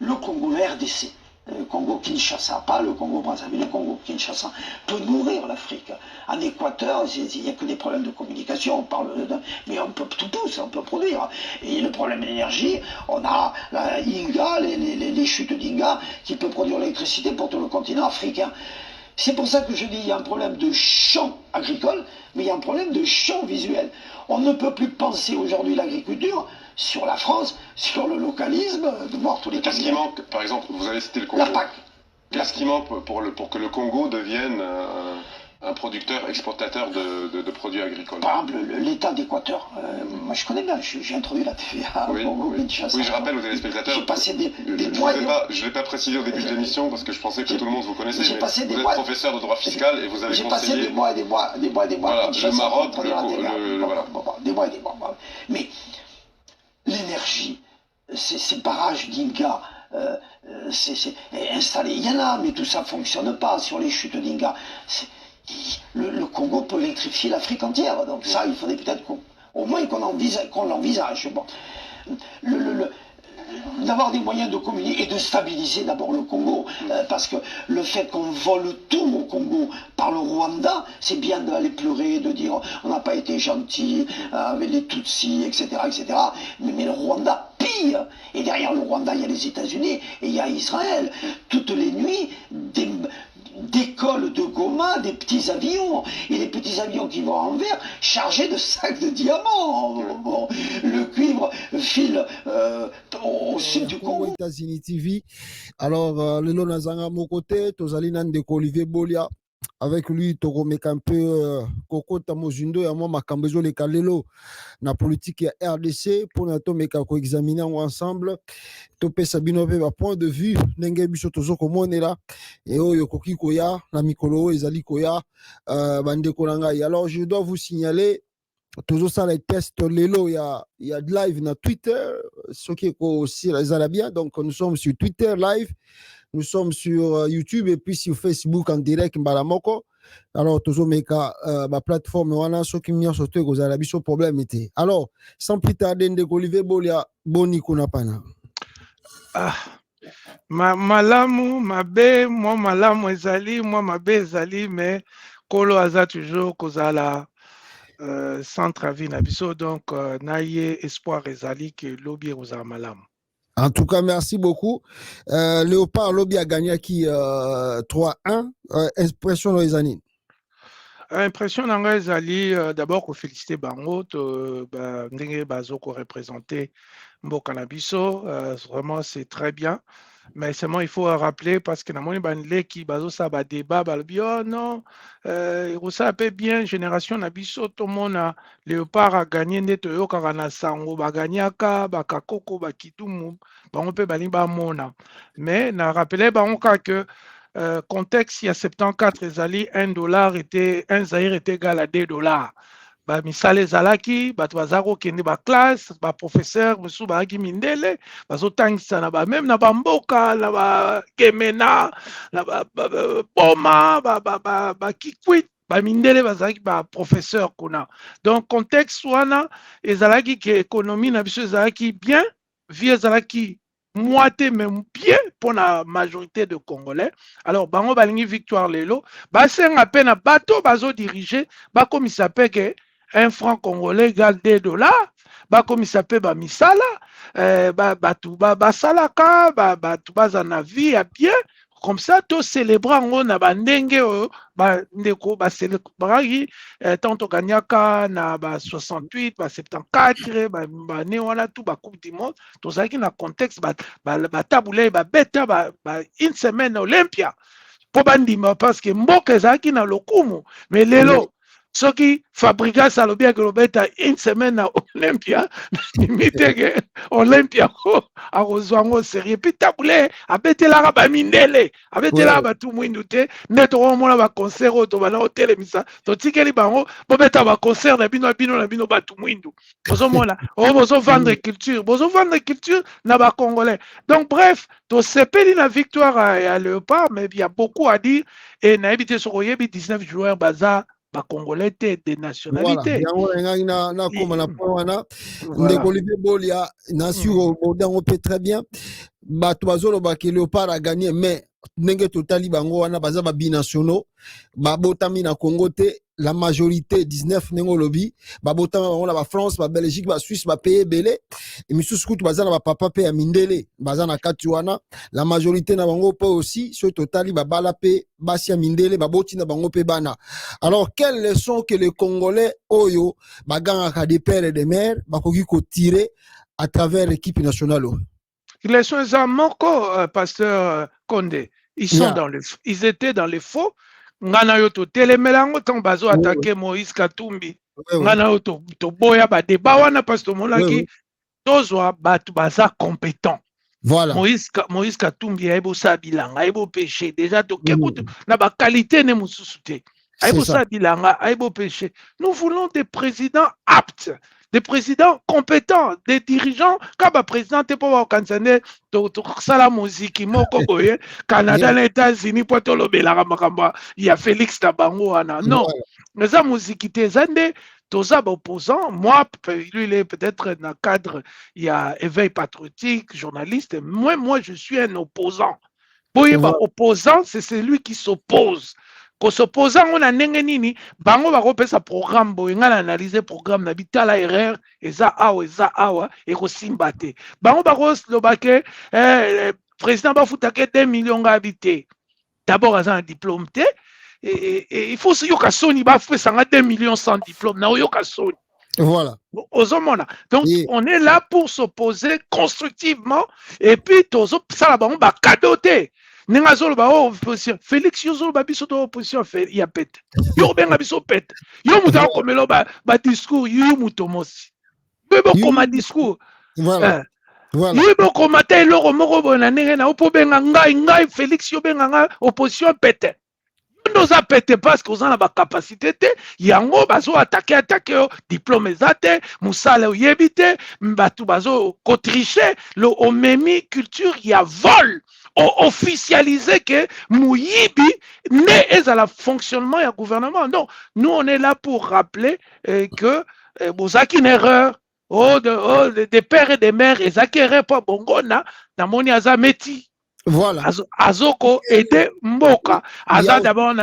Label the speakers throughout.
Speaker 1: le Congo, le RDC, le Congo-Kinshasa, pas le Congo-Brazzaville, le Congo-Kinshasa, peut nourrir l'Afrique. En Équateur, il n'y a que des problèmes de communication, on parle mais on peut tout pousser, on peut produire. Et le problème d'énergie, on a la Inga, les chutes d'Inga, qui peut produire l'électricité pour tout le continent africain. C'est pour ça que je dis qu'il y a un problème de champ agricole, mais il y a un problème de champ visuel. On ne peut plus penser aujourd'hui l'agriculture sur la France, sur le localisme, de voir tous les...
Speaker 2: Qu'est-ce qui manque? Par exemple, vous avez cité le Congo.
Speaker 1: La PAC.
Speaker 2: Qu'est-ce qui manque pour que le Congo devienne un producteur, exportateur de produits agricoles?
Speaker 1: Par exemple, l'État d'Équateur. Moi, je connais bien, j'ai introduit la TVA au Congo.
Speaker 2: Oui, je rappelle aux téléspectateurs.
Speaker 1: J'ai passé des
Speaker 2: mois. Je ne l'ai pas précisé au début de l'émission parce que je pensais que tout le monde vous connaissait. Mais vous êtes professeur de droit fiscal et vous avez conseillé.
Speaker 1: J'ai passé des mois et des mois.
Speaker 2: Voilà, le Maroc,
Speaker 1: des mois et des mois. Mais l'énergie, ces barrages d'Inga, c'est installé. Il y en a, mais tout ça ne fonctionne pas sur les chutes d'Inga. Le Congo peut électrifier l'Afrique entière. Donc ça, il faudrait peut-être au moins qu'on l'envisage. Bon. D'avoir des moyens de communiquer et de stabiliser d'abord le Congo. Parce que le fait qu'on vole tout au Congo par le Rwanda, c'est bien d'aller pleurer, de dire on n'a pas été gentil avec les Tutsis, etc. Mais le Rwanda pire. Et derrière le Rwanda, il y a les États-Unis et il y a Israël. Toutes les nuits, d'écoles de Goma, des petits avions, et les petits avions qui vont en verre chargés de sacs de diamants. Bon, le cuivre file au sud du Congo.
Speaker 3: États-Unis TV. Alors, le Nazanga Mokote, Tozali Nandeko Olivier Bolia. Avec lui, Togomeka un peu Koko Tamozundo et moi, Makambezo le Kalelo, na politique RDC, pour nous meka ko examiner ensemble. Topé Sabino pe point de vue, Nenge Biso Tozo Komonela, et Oyo Koki Koya, la Mikolo, Ezali Koya, Bande Kolanga. Alors, je dois vous signaler, toujours ça, les tests Lelo, il y a de live na Twitter, ce qui est aussi les Arabiens. Donc, nous sommes sur Twitter live. Nous sommes sur YouTube et puis sur Facebook en direct Mbalamoko. Alors, toujours ma plateforme, voilà, ceux qui m'ont sauté, vous avez un problème. Alors, sans plus tarder, Olivier Bolia, Boni Kunapana.
Speaker 4: Malamu, mabe, moi malamu ezali, moi mabe ezali, mais Kolo aza toujours kozala centre à vie nabiso, donc naye espoir ezali que lobby ozala malamu.
Speaker 3: En tout cas, merci beaucoup. Léopard Lobby a gagné qui 3-1. Impression dans les années.
Speaker 4: Impression dans les années, d'abord, qu'on félicite Bango, Ndenge Bazoko représenté Mboka Nabiso. Vraiment, c'est très bien. Mais seulement, il faut rappeler, parce que dans mon qui bazo ça va débat, oh non, ça peut bien, génération Nabiso, tout le monde a Léopard a gagné, Netoyo Karana Sango, Baganyaka, Bakakoko, Bakitumu, on peut balimba mona. Mais, n'a rappelé, que contexte, il y a 74 ezali, $1 Zaïre était égal à $2. Ba misale zalaki, ba bazako kende ba classe, ba professeur musu ba ki mindele, bazotangisa na ba même na ba mboka, na ba kemena, na ba poma, ba kikwit, ba mindele bazaki ba professeur kuna. Donc contexte wana ezalaki que économie na biso ezalaki bien, vie ezalaki moitié même bien pour la majorité de Congolais. Alors, bango balingi victoire lelo, basen à peine à bateau bazo dirigé, ba comme il s'appelle que un franc congolais égale $2, ba comme il s'appelle ba misala, ba salaka, tout bas en avis à bien. Comme ça, tout célébrant on a bandenge ndeko ba célébrer tanto ganyaka na ba 68 ba 74 ba ne wala tout ba coupe du monde tout ça qui na contexte ba taboulé ba beta ba une semaine Olympia pour bandima parce que mboka zaki na lokumu mais lelo ceux qui fabriquent ça le bien que le bêta une semaine à Olympia, limite Olympia à Rosango sérieux puis taboulé à bêter la raba mindele à bêter la raba tout mwindute neto on la concert au tobana hôtel misa to tikeli bango bo bêta ba concert na bino ba tout mwindu bozo mona bozo vendre culture na ba congolais donc bref to sepeli la victoire à Léopard mais il y a beaucoup à dire et na évité sur 19 joueurs baza Congolais des
Speaker 3: Voilà,
Speaker 4: nationalités.
Speaker 3: yango ngai na koma na point wana
Speaker 4: Voilà.
Speaker 3: ndeko Olivier Bolia na sur on peut très bien bato bazoloba ke Léopard a gagné mais ndenge totali bango wana baza ba binationaux babotami na Congo te la majorité 19 ndenge olobi babotami bango na ba France ba Belgique ba Suisse ba pays belé et misusu kutu baza na ba papa pe ya mindele baza na kati wana la majorité na bango pe aussi so totali ba bala pe basi ya mindele baboti na bango pe bana. Alors quelles leçons que les Congolais oyo baganga des pères et des mères bakoki ko tirer à travers l'équipe nationale?
Speaker 4: Les sont à Moko, pasteur Condé. Ils étaient dans les faux. Ngana yoto telemelango tant bazo attaquer Moïse Katumbi. Ngana yoto to boya ba débat wana pasteur Molaki. Tozwa batu baza compétent.
Speaker 3: Voilà.
Speaker 4: Moïse Katumbi aibo sabilanga, aibo péché. Déjà to kekutu na ba qualité ne mususute. Aibo sabilanga, aibo péché. Nous voulons des présidents aptes. Des présidents compétents, des dirigeants, comme président pour organiser la musique, Canada, les États-Unis, il y a Félix Tabango, non, mais la musique, tous opposants, moi, lui, il est peut-être dans le cadre, il y a éveil patriotique, journaliste, moi, je suis un opposant. Opposant, c'est celui qui s'oppose. Ko s'opposant on a nini bango ba kopesa programme bo ngala analyser programme na bitala erreur eza awa et ko simbate bango ba ko lobake président ba futake 2 millions habité d'abord à un diplôme té et il faut yoka soni ba fait ça 2 millions sans diplôme na yoka soni.
Speaker 3: Voilà.
Speaker 4: Donc on est là pour s'opposer constructivement et puis tozo ça la bango ba cadoter. Opposition. Félix Yozolo Babiso de opposition fait il y a pète. Yo ben Babiso pète. Yo mouta komelo ba discours yo moutomosi. Yo koma discours.
Speaker 3: Voilà.
Speaker 4: Voilà. Yo koma ta eloko moko bona ndenge na opo benga ngai Félix yo benga nga opposition pète. Nous a pété parce qu'on a la capacité, yango bazo attaquer diplôme ezate, musala oyebite, mbatu bazo kotricher, le omemi culture ya vol, officialisé que mouyibi ne est à la fonctionnement ya gouvernement. Donc nous on est là pour rappeler que bozaki une erreur. Des pères et des mères, et zakere pas bongona, na moni azameti.
Speaker 3: Voilà.
Speaker 4: Azoko était Mboka. Azad d'abord.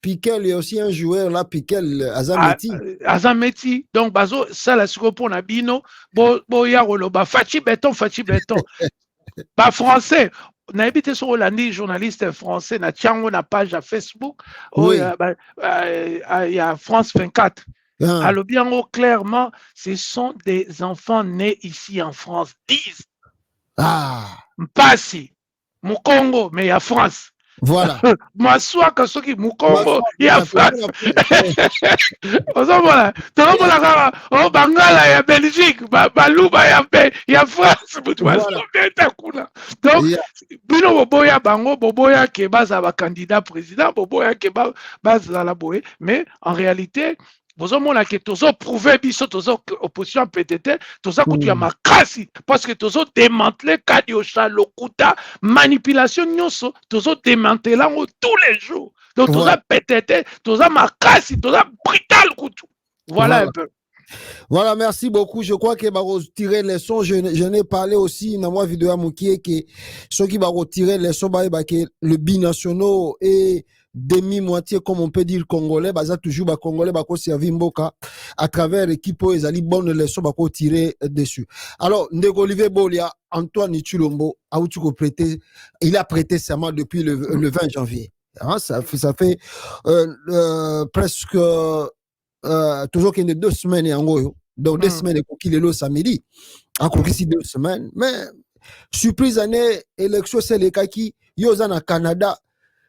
Speaker 3: Piquel, il y a aussi un joueur là, Piquel, Azameti.
Speaker 4: Azameti. Donc, Bazo, ça, la pour Nabino, Boya Roloba, Fachi Béton. Pas français. On a habité sur Hollandi, journaliste français, na Tiango, na page à Facebook.
Speaker 3: Oui.
Speaker 4: Il y a France 24. Alors, bien clairement, ce sont des enfants nés ici en France. 10. Mpasi. Mukongo, mais il y a France.
Speaker 3: Voilà.
Speaker 4: Maswa Kasoki, Mukongo, il y a France. Voilà. Oh, Bangala, il y a Belgique. Balouba, il y a France. Donc, Bino Boboya Bango, Boboya qui est base à candidat président, Boboya qui est base à la boé. Mais en réalité, vous avez que tous prouvé biso tous opposition PTT tous kutu ya makasi parce que tous démantelé Kadiosha Lokuta manipulation nyonso tous démantelé tous les jours donc tous PTT tous makasi tous brutal kutu voilà un peu.
Speaker 3: Voilà, merci beaucoup. Je crois que va retirer les sons. Je n'ai parlé aussi dans ma vidéo à Moukié que ceux qui vont retirer les sons, que le binational et demi-moitié, comme on peut dire, congolais, baza toujours ba congolais, bako servi mboka à travers l'équipe où ils allaient bonne leçon, bako tirer dessus. Alors, Ndeko Olivier Bolia, Antoine Chulombo, il a prêté serment depuis le 20 janvier. Hein, ça fait presque toujours qu'il y a 2 semaines et en gros, donc 2 semaines et qu'il est là samedi, encore ici 2 semaines, mais surprise année élection c'est les cas qui yozana Canada.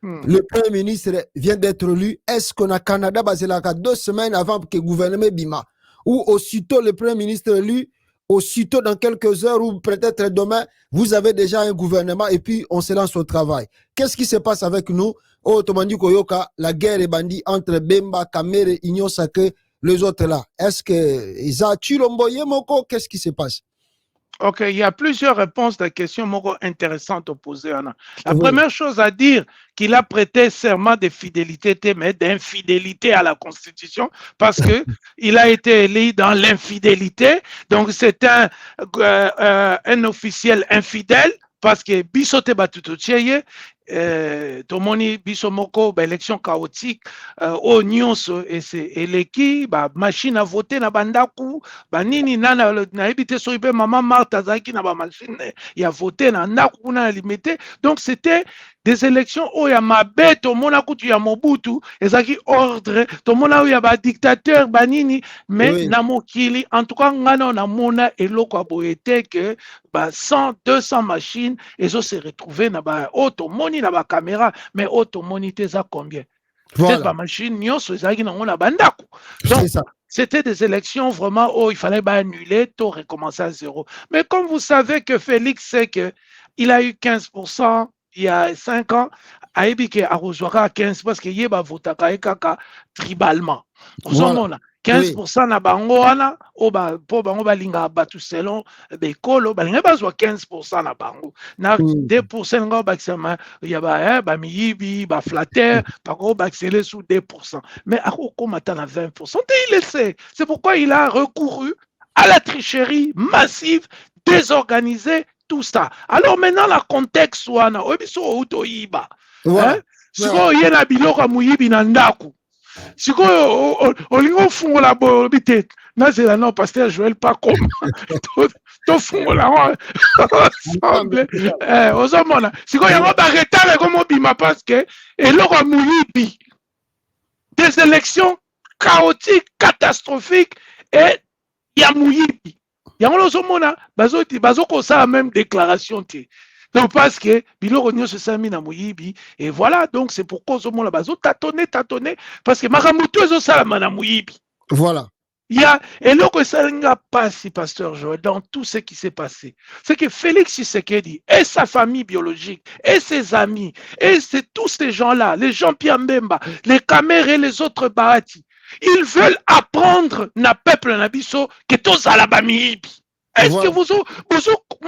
Speaker 3: Le Premier ministre vient d'être élu. Est-ce qu'on a Canada basé là 2 semaines avant que le gouvernement bima? Ou aussitôt le Premier ministre élu, aussitôt dans quelques heures ou peut-être demain, vous avez déjà un gouvernement et puis on se lance au travail. Qu'est-ce qui se passe avec nous? Otomandi Koyoka, la guerre est bandit entre Bemba, Kamere, Union Sacrée, les autres là. Est-ce que Isa Chilomboye Moko, qu'est-ce qui se passe?
Speaker 4: Ok, il y a plusieurs réponses à la question intéressantes posées, Anna. La
Speaker 3: Oui.
Speaker 4: première chose à dire, qu'il a prêté serment de fidélité, mais d'infidélité à la Constitution, parce que il a été élu dans l'infidélité. Donc, c'est un officiel infidèle, parce que bisote batutotieye, tomoni biso moko ba élection chaotique au nyonso eleki ba machine à voter na bandaku banini nana nayebi te soki mpe mama Marthe azalaki na bamachine ya voter na ndako kuna na limité. Donc c'était des élections oyo ya mabe tomona kutu ya Mobutu ezalaki ordre tomona oyo ya badictateur banini mais
Speaker 3: Oui.
Speaker 4: na mokili en tout cas ngana namona eloko ya boye te ke ba 100 200 machines ezo se retrouver na ba otomoni na ba caméra mais otomoni te za combien peut-être
Speaker 3: Voilà.
Speaker 4: ba machine nyonso ezalaki nango na bandako. Donc
Speaker 3: C'est ça.
Speaker 4: c'était des élections vraiment où il fallait annuler, tout recommencer à zéro. Mais comme vous savez que Félix sait qu'il a eu 15% il y a 5 ans, Aïbike a rejoint à 15% parce qu'il y a voté tribalement.
Speaker 3: Voilà.
Speaker 4: 15% na bango wana po bango balinga batu selon bekolo balinga bazwa 15% na bango na 2% ngo bakisema ya ba miyibi ba flatteur bango bakisele sous 2%, mais akokoma na 20%, il le sait. C'est pourquoi il a recouru à la tricherie massive, désorganisée, tout ça. Alors maintenant la contexte wana obiso utoyiba
Speaker 3: Voilà.
Speaker 4: siko yena biloko muyibi na ndaku sikoyo olingi ofungola boye olobi te nazela no pasteur Joël pas comme tofungola ensemble ozomona sikoyo yango baretard ekomobima parce que eloko ya moyibi des élections chaotiques catastrophiques et ya moyibi yango ozomona bazokosala même déclaration te. Donc, parce que biloko nyonso esami na moyibi et voilà, donc c'est pourquoi ozomona bazo tâtonner parce que makamutu ezosalama na moyibi.
Speaker 3: Voilà.
Speaker 4: Il y a eloko esalinga pasi pasteur Joël dans tout ce qui s'est passé. C'est que Félix Tshisekedi et sa famille biologique et ses amis et c'est tous ces gens-là, les Jean-Pierre Mbemba, les Kamer et les autres Bahati, ils veulent apprendre na peuple na biso que tozala ba miyibi. Est-ce que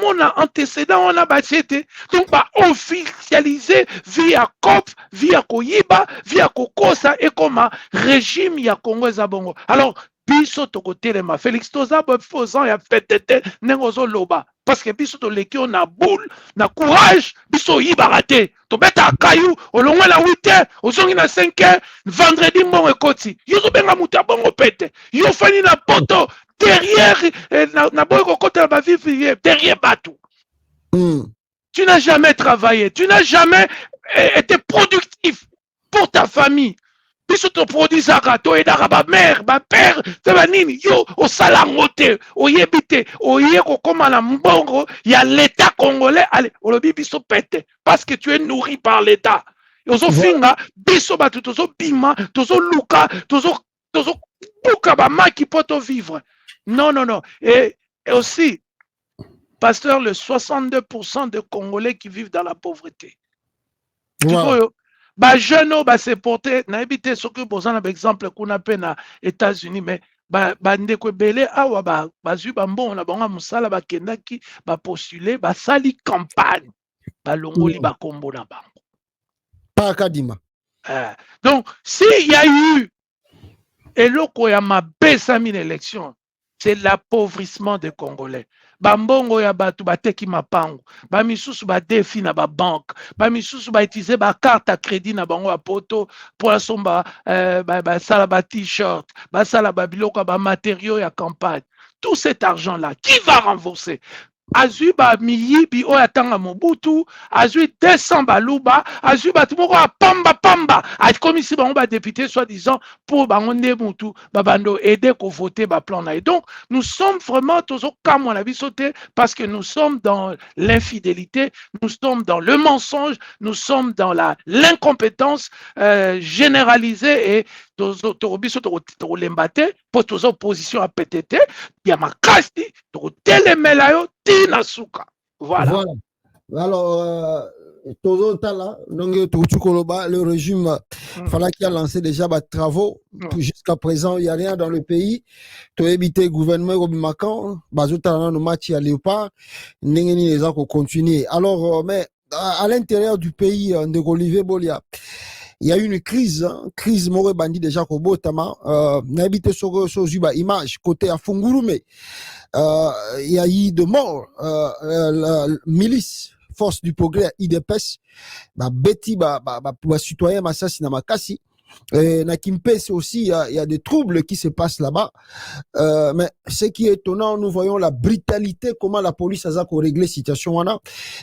Speaker 4: mon antécédent, on a bâti, donc, officialisé via COP, via Koyiba, via Kokosa, et comme régime, il y a Congo Zabongo. Alors, biso to côté les ma Félix Toza, faisant, il y a fait nengozo loba. Parce que biso to leki on a boule, na courage, biso yibarate. To beta kayou, au long la 8h, au zongi na 5h, vendredi mon ekoti. Yozo benga muta bongo pete. Yo fani na poto. Derrière, derrière Batou. Tu n'as jamais travaillé, tu n'as jamais été productif pour ta famille. Biso to produit zakato et d'araba mère, ba père, tebanini yo au salangote, au yebite, au yeko comme la mbongo, il y a l'État congolais, allez, au lobi biso pète parce que tu es nourri par l'État. Yozo finga, biso batu tozo bima, tozo luka, tozo buka ba ma qui peut vivre. Non. Et aussi, pasteur, le 62% de Congolais qui vivent dans la pauvreté. Wow. Bah jeunes, bah c'est porté. Na habité ce que vous avez exemple qu'on appelle na États-Unis, mais bah ndeko belé awa bah zuba bon na bango musala ba kendaki ba postuler ba sali campagne ba longoli ba kombo na bango.
Speaker 3: Pas kadima.
Speaker 4: Donc s'il y a eu eloko ya mabesami l'élection, c'est l'appauvrissement des Congolais. Bambongo ya batu bateki mapango, ba misusu ba défi na ba banque, ba misusu ba utiliser ba carte à crédit na bango a poto pour la somba ba sala ba t-shirt, ba sala ba biloko ba matériaux ya campagne. Tout cet argent là, qui va rembourser? Azui ba miyibi oya tanga Mobutu, azui 200 baluba, azui batumoko a pamba, a comme si ba député soi-disant pour ba onde mutu, ba bando aider ko voter ba plan na. Donc nous sommes vraiment tous au cas mon avis sauté parce que nous sommes dans l'infidélité, nous sommes dans le mensonge, nous sommes dans l'incompétence généralisée et tobiso to lembate pour tous opposition à PTT, ya makasti to telemela yo tina suka. Voilà.
Speaker 3: Alors le régime, fallait qu'il a lancé déjà des travaux. Jusqu'à présent, il n'y a rien dans le pays. Tu éviter le gouvernement au Macan, le match à Léopard, les gens continuer. Alors, mais à l'intérieur du pays de Olivier Bolia, il y a eu une crise More Bandi déjà au Botama, n'habite sur image côté à Fungurume. Il y a eu de morts, la milice force du progrès IDPS, Betty, citoyen Massassi Namakasi. Na Kimpese aussi, il y a des troubles qui se passent là-bas. Mais ce qui est étonnant, nous voyons la brutalité, comment la police a réglé la situation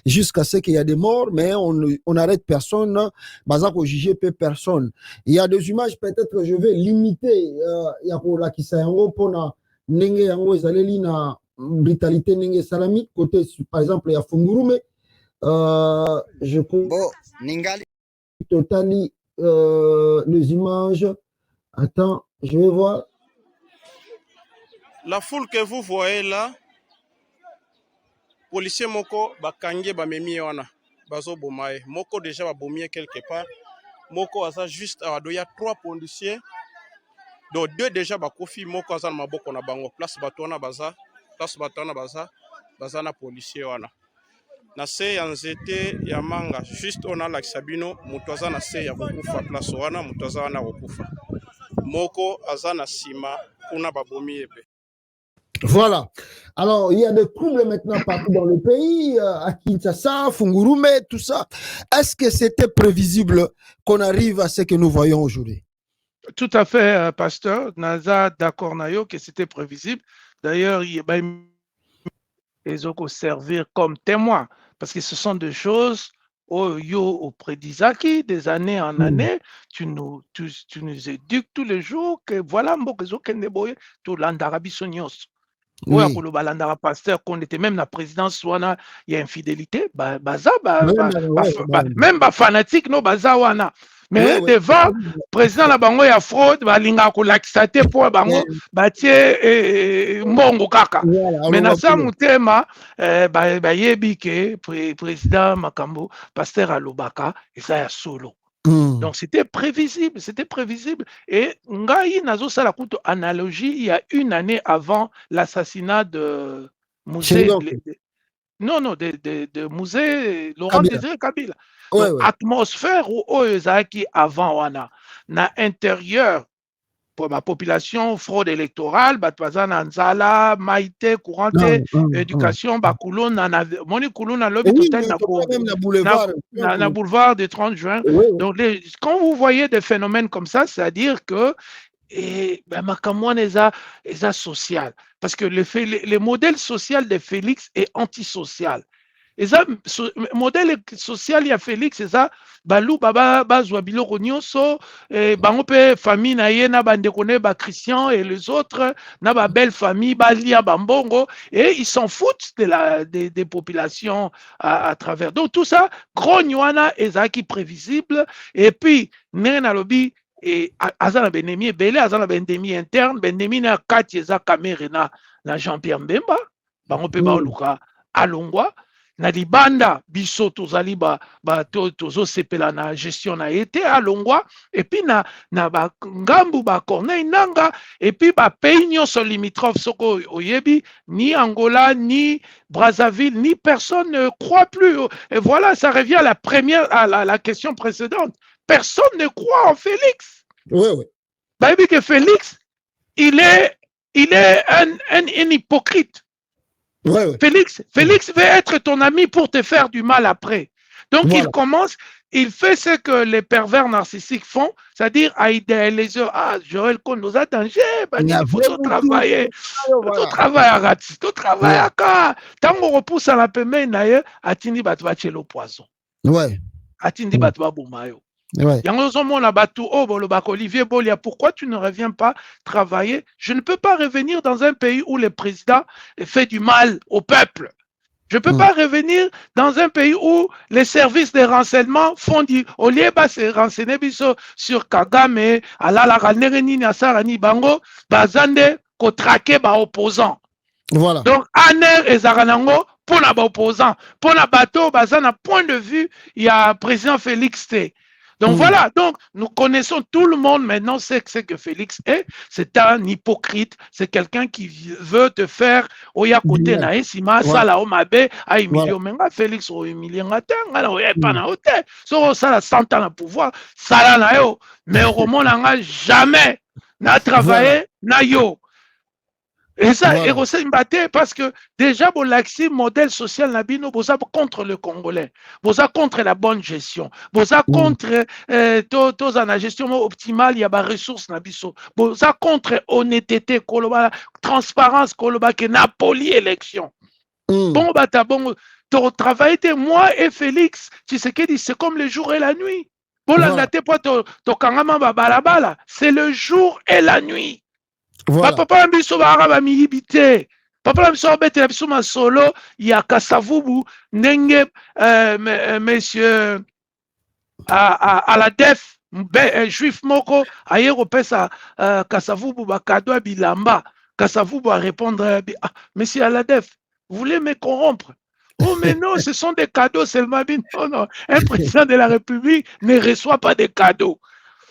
Speaker 3: jusqu'à ce qu'il y a des morts, mais on n'arrête personne, on juge personne. Il y a des images, peut-être je vais limiter, il y a pour la Kisayango, pour la na brutalité Nenge Salami, côté, par exemple, il y a Fungurume, je comprends totally les images. Attends, je vais voir.
Speaker 5: La foule que vous voyez là, policier moko bakange bamemi wana bazo bomaye moko déjà babomie quelque part moko aza juste à il y a 3 policiers donc 2 déjà bakofi moko aza na maboko na bango place batona baza na policier wana na se ya nzete ya manga juste on a lakisa bino mutu aza na se ya kokufa place wana mutu aza wana kokufa moko aza na sima kuna babomi ebe.
Speaker 3: Voilà. Alors, il y a des troubles maintenant partout dans le pays, à Kinshasa, Fungurume, tout ça. Est-ce que c'était prévisible qu'on arrive à ce que nous voyons aujourd'hui?
Speaker 4: Tout à fait, pasteur. Naza d'accord nayo que c'était prévisible. D'ailleurs, ils ont servir comme témoin parce que ce sont des choses auprès d'Isaki, des années en année, tu nous éduques tous les jours que voilà, tout l'Andarabie Sonios. Pasteur, qu'on était même la présidence, soit il y a infidélité, même fanatique, no bazawana. Mais devant, président la bango ya fraude, balinga ko laxate pour bango, batie mbongo kaka. Mais na sa mutema, yebike président Makambo, pasteur Alobaka, et ça ya solo. Donc c'était prévisible. Et ngai nazo sala kuto analogie, il y a une année avant l'assassinat de Musée, de Musée Laurent Désiré Kabila. Atmosphère où Oyezaki avant wana na intérieur pour ma population, fraude électorale, batwazana nzala, maïté, courante, éducation, bakoulon, moni koulon na lobby total na boulevard du 30 juin. Donc, quand vous voyez des phénomènes comme ça, c'est-à-dire que makamouane est social. Parce que le modèle social de Félix est antisocial. Et ça, modèle social, il y a Félix, c'est ça, balou baba bazwa biloko nyonso, bango pe famille na ye na bandekone ba Christian et les autres na ba belle famille balia bambongo et ils s'en foutent des populations à travers. Donc tout ça, grognoana ezaki prévisible et puis nena lobi et azana benemi belé azana bendemi interne bendemi na kati eza kamera na Jean-Pierre Mbemba bango pe ba luka alongwa na libanda biso tozali tozo sepela na gestion na été à Longwa et puis na ba ngambu ba Corneille Nanga et puis ba pays nyonso limitrophe soko oyebi ni Angola ni Brazzaville ni personne ne croit plus et voilà ça revient à la question précédente, personne ne croit en Félix.
Speaker 3: Oui.
Speaker 4: Bah que Félix il est un hypocrite. Félix veut être ton ami pour te faire du mal après. Donc il fait ce que les pervers narcissiques font, c'est-à-dire à idéaliser, Joël Kondo a danger, il faut travailler, à ratis, tout travailler à cas. Tant qu'on repousse à la pembe, atindi batwa chelo poison. Atindi batwa bumayo. Olivier Bolia, pourquoi tu ne reviens pas travailler? Je ne peux pas revenir dans un pays où le président fait du mal au peuple. Je ne peux pas revenir dans un pays où les services de renseignement font du... Au lieu de se renseigner sur Kagame, Bango, Bazande, Kotrake, opposant.
Speaker 3: Voilà.
Speaker 4: Donc, Aner et Zaranango, pour les opposants, pour les bateaux, un point de vue, il y a président Félix T. Donc voilà, donc nous connaissons tout le monde maintenant, c'est que Félix est, c'est un hypocrite, c'est quelqu'un qui veut te faire, oya côté na esima, sala o mabe, a humilié, menga Félix o humilié ngata, ngala o pas na hôtel, so ça la 100 ans à pouvoir, sala na yo, mais au roman n'a jamais n'a travaillé na yo. Et ça, et parce que déjà, bon, l'accès modèle social nabino, bosa contre le Congolais, bosa contre la bonne gestion, bosa contre la gestion optimale, il y a des ressources nabiso, bosa contre honnêteté, koloba, transparence, koloba, que Napoli élection. Bon, bah, t'as bon, ton travail était moi et Félix, tu sais que c'est comme le jour et la nuit. Bon, là, t'es pas ton kangama balabala, c'est le jour et la nuit. Papa mbiso ba miyibite papa mbiso betela biso masolo ya Kasavubu ndenge monsieur à la def juif moko aye kopesa Kasavubu ba cadeau bilamba Kasavubu a répondre monsieur à la def vous voulez me corrompre? Oh mais non, ce sont des cadeaux seulement. Non, non, un président de la République ne reçoit pas des cadeaux.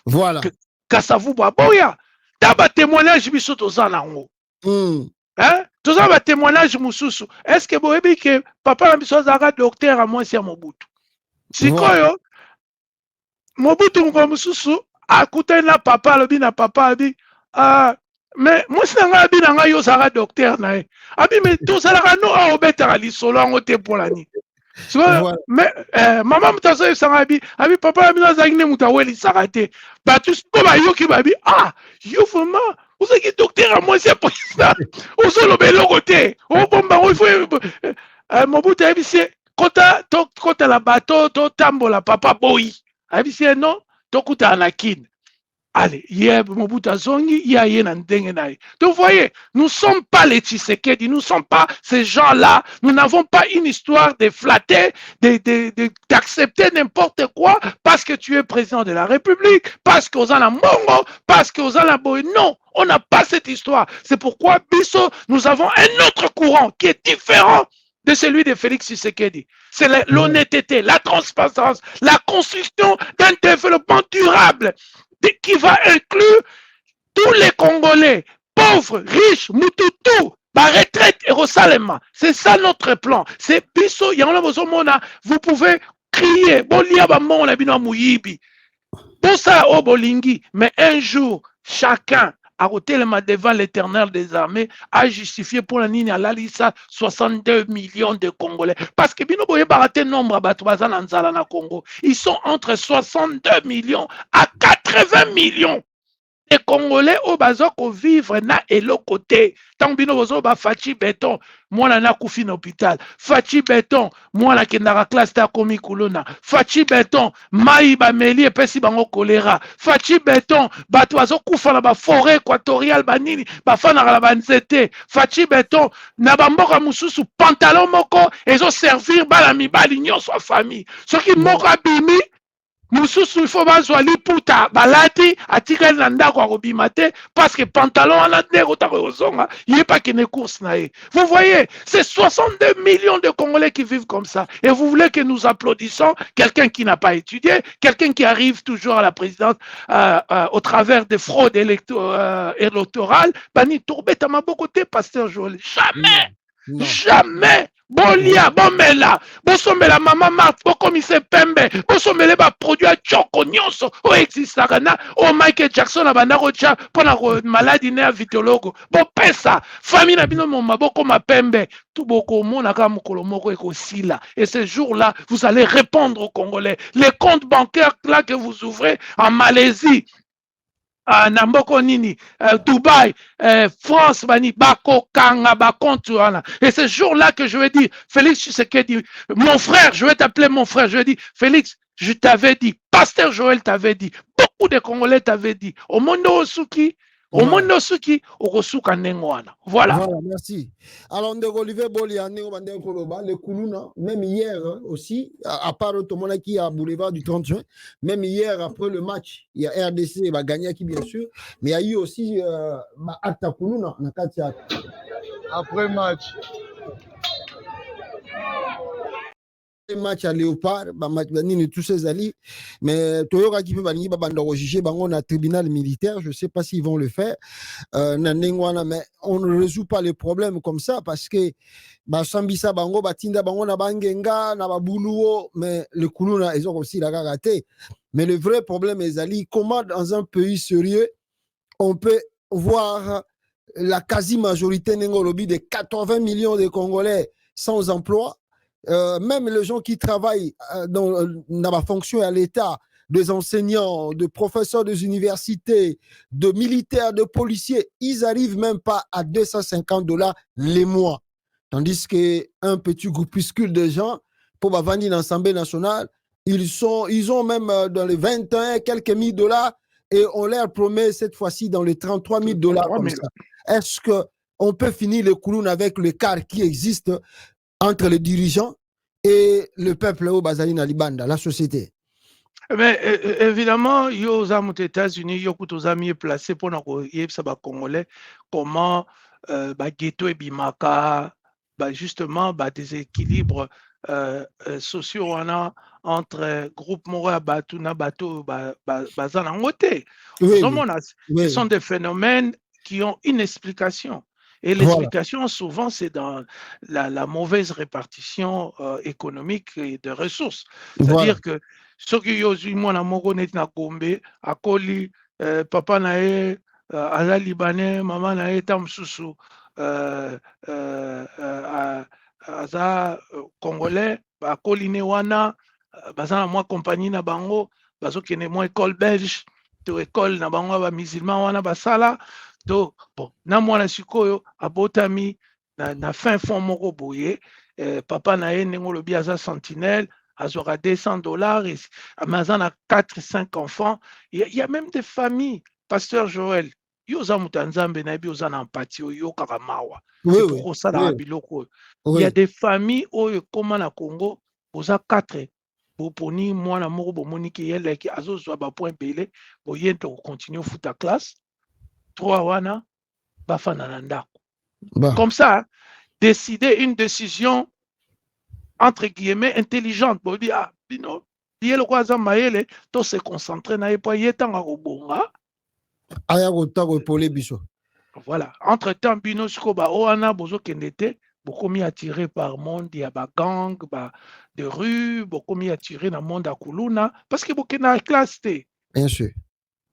Speaker 3: Voilà.
Speaker 4: Kasavubu aboya Taba témoignage biso toza nango. Hein? Toza ba témoignage mususu. Est-ce que boyebi que papa na biso azaka docteur à moi c'est Mobutu? Sikoyo Mobutu ngo mususu akuta na papa lobi na papa abi mais moi c'est nga abi na nga yo zaka docteur na e. Abi mais toza la no a obetaka lisolo ngo te polani. Mais maman mutazo sangabi abi papa na biso zaki ne mutaweli sakate. Ba tous ko ba yoki babi yo vraiment vous êtes docteur à moi c'est président au solo belo côté au bomba il faut Mobutu abisi kota la bateau to tambola papa boy abisi non to kuta anakin. Allez, hier, Mobutu Zongi, hier, donc vous voyez, nous ne sommes pas les Tshisekedi, nous ne sommes pas ces gens-là, nous n'avons pas une histoire de flatter, d'accepter n'importe quoi parce que tu es président de la République, parce que vous en avez Mongo, parce que vous en avez Boy. Non, on n'a pas cette histoire. C'est pourquoi, Bisso, nous avons un autre courant qui est différent de celui de Félix Tshisekedi. C'est l'honnêteté, la transparence, la construction d'un développement durable qui va inclure tous les Congolais, pauvres, riches, mututu, ma retraite et Rosalema. C'est ça notre plan. C'est Bisso, vous pouvez crier, tout ça au Bolingi, mais un jour, chacun a rotelema devant l'éternel des armées a justifié pour la ligne à l'Alissa 62 millions de Congolais. Parce que bino boye baraté nombre à Congo. Ils sont entre 62 millions à 80 millions. Les Congolais au bazoko vivre na elo côté. Tant bino bozo ba fachi béton, moi la na koufi hôpital. Fachi béton, moi la kendara classe ta komi kulona. Fachi béton, mai ba meli epesi bango choléra. Fachi béton, bato bazo kufa na ba forêt équatoriale banini, ba fana la banzete. Fachi béton, na bamboka mususu pantalon moko ezo servir bala mibali nyonso famille. Ce qui moko abimi mususu il faut bazwa liputa balati atikali na ndako akobima te parce que pantalon wana ndenge otaka kozonga yepa kene course na ye. Vous voyez, c'est 62 millions de Congolais qui vivent comme ça. Et vous voulez que nous applaudissons quelqu'un qui n'a pas étudié, quelqu'un qui arrive toujours à la présidence au travers des fraudes électorales. Bani tourbeta mabokote, pasteur Joël. Jamais, jamais. Bolia, bomela, bosomela mama Marthe, bokomise pembe, bosomele ba produit à choko nyonso, o existaka na, o Michael Jackson na bana rocha, pona maladie ne vitologo, bo pesa, famille na bino moma boko ma pembe, tout boko mona ka mokolo moko ekosila. Et ce jour-là, vous allez répondre aux Congolais. Les comptes bancaires là que vous ouvrez en Malaisie, Namboko Nini, Dubaï, France, Bani, Bako, Kanga, Bakontuana. Et ce jour-là que je vais dire, Félix Tshisekedi, mon frère, je vais t'appeler mon frère, je vais dire, Félix, je t'avais dit, Pasteur Joël t'avait dit, beaucoup de Congolais t'avaient dit, au monde Osuki, au monde Osuki, au Rosuka Nengwana. Voilà.
Speaker 3: Voilà, merci. Alors, on Olivier Bolia, le Koulouna, même hier aussi, à part tout le monde qui est à Boulevard du 30 juin, même hier, après le match, il y a RDC, il va gagner qui, bien sûr, mais il y a eu aussi Akta Koulouna,
Speaker 6: après match.
Speaker 3: match à Léopard, match de tous ces alliés, mais Toyoka qui peut juger on a tribunal militaire, je ne sais pas s'ils vont le faire, mais on ne résout pas les problèmes comme ça parce que Sambisa bango batinda bango na bangenga na babuluo, mais le kuluna ils ont aussi la raté. Mais le vrai problème est Ali, comment dans un pays sérieux on peut voir la quasi-majorité de 80 millions de Congolais sans emploi. Même les gens qui travaillent dans la fonction à l'État, des enseignants, de professeurs des universités, de militaires, de policiers, ils n'arrivent même pas à $250 les mois. Tandis qu'un petit groupuscule de gens, pour venir dans l'Assemblée nationale, ils ont même dans les 21 quelques mille dollars et on leur promet cette fois-ci dans les 33 000 dollars comme ça. Est-ce qu'on peut finir le Kouloun avec l'écart qui existe entre les dirigeants et le peuple au Bazali Nalibanda, la société?
Speaker 4: Mais évidemment, il y a aux États-Unis, il y a aux amis placés pour nous Congolais comment ghetto et bimaka, justement des équilibres sociaux entre groupes moraux batuna bateau bazana ngote. Ce sont des phénomènes qui ont une explication. Et l'explication, souvent, c'est dans la mauvaise répartition économique et de ressources. C'est-à-dire que ceux qui ont eu moi, na Gombe, à Koli, papa nae, ala libanais, maman nae, tamsusu, aza congolais, à Koli ne wana, bazana moi compagnie na bango, bazo kene moi école belge, to école na bango ba musulman wana basala. Donc, bon, na mwana sikoyo abotami na fin fond moko boye, papa na ye nengo lobi aza sentinelle, azora $200 et Amazon a 4-5 enfants. Il y a même des familles, pasteur Joël, yoza mutanzambe na bi yoza na empathie yo kakamawa. C'est pour ça dans biloko. Il y a des familles oyo koma na Congo, oza 4 boponi mwana moko bomoni ki yele ki azozwa ba point belé, boye to continue futa classe. 3 wana bafana na ndako. Comme ça, décider une décision entre guillemets intelligente pour dire ah bino yelo kwa za mayele to se concentrer na yepo yetanga robonga
Speaker 3: aya kotako epole biso.
Speaker 4: Voilà, entre temps bino siko ba oana bozo kendete beaucoup mis attiré par monde il y a ba gang ba de rue beaucoup mis attiré dans monde à Kuluna parce que beaucoup na classe té.
Speaker 3: Bien sûr.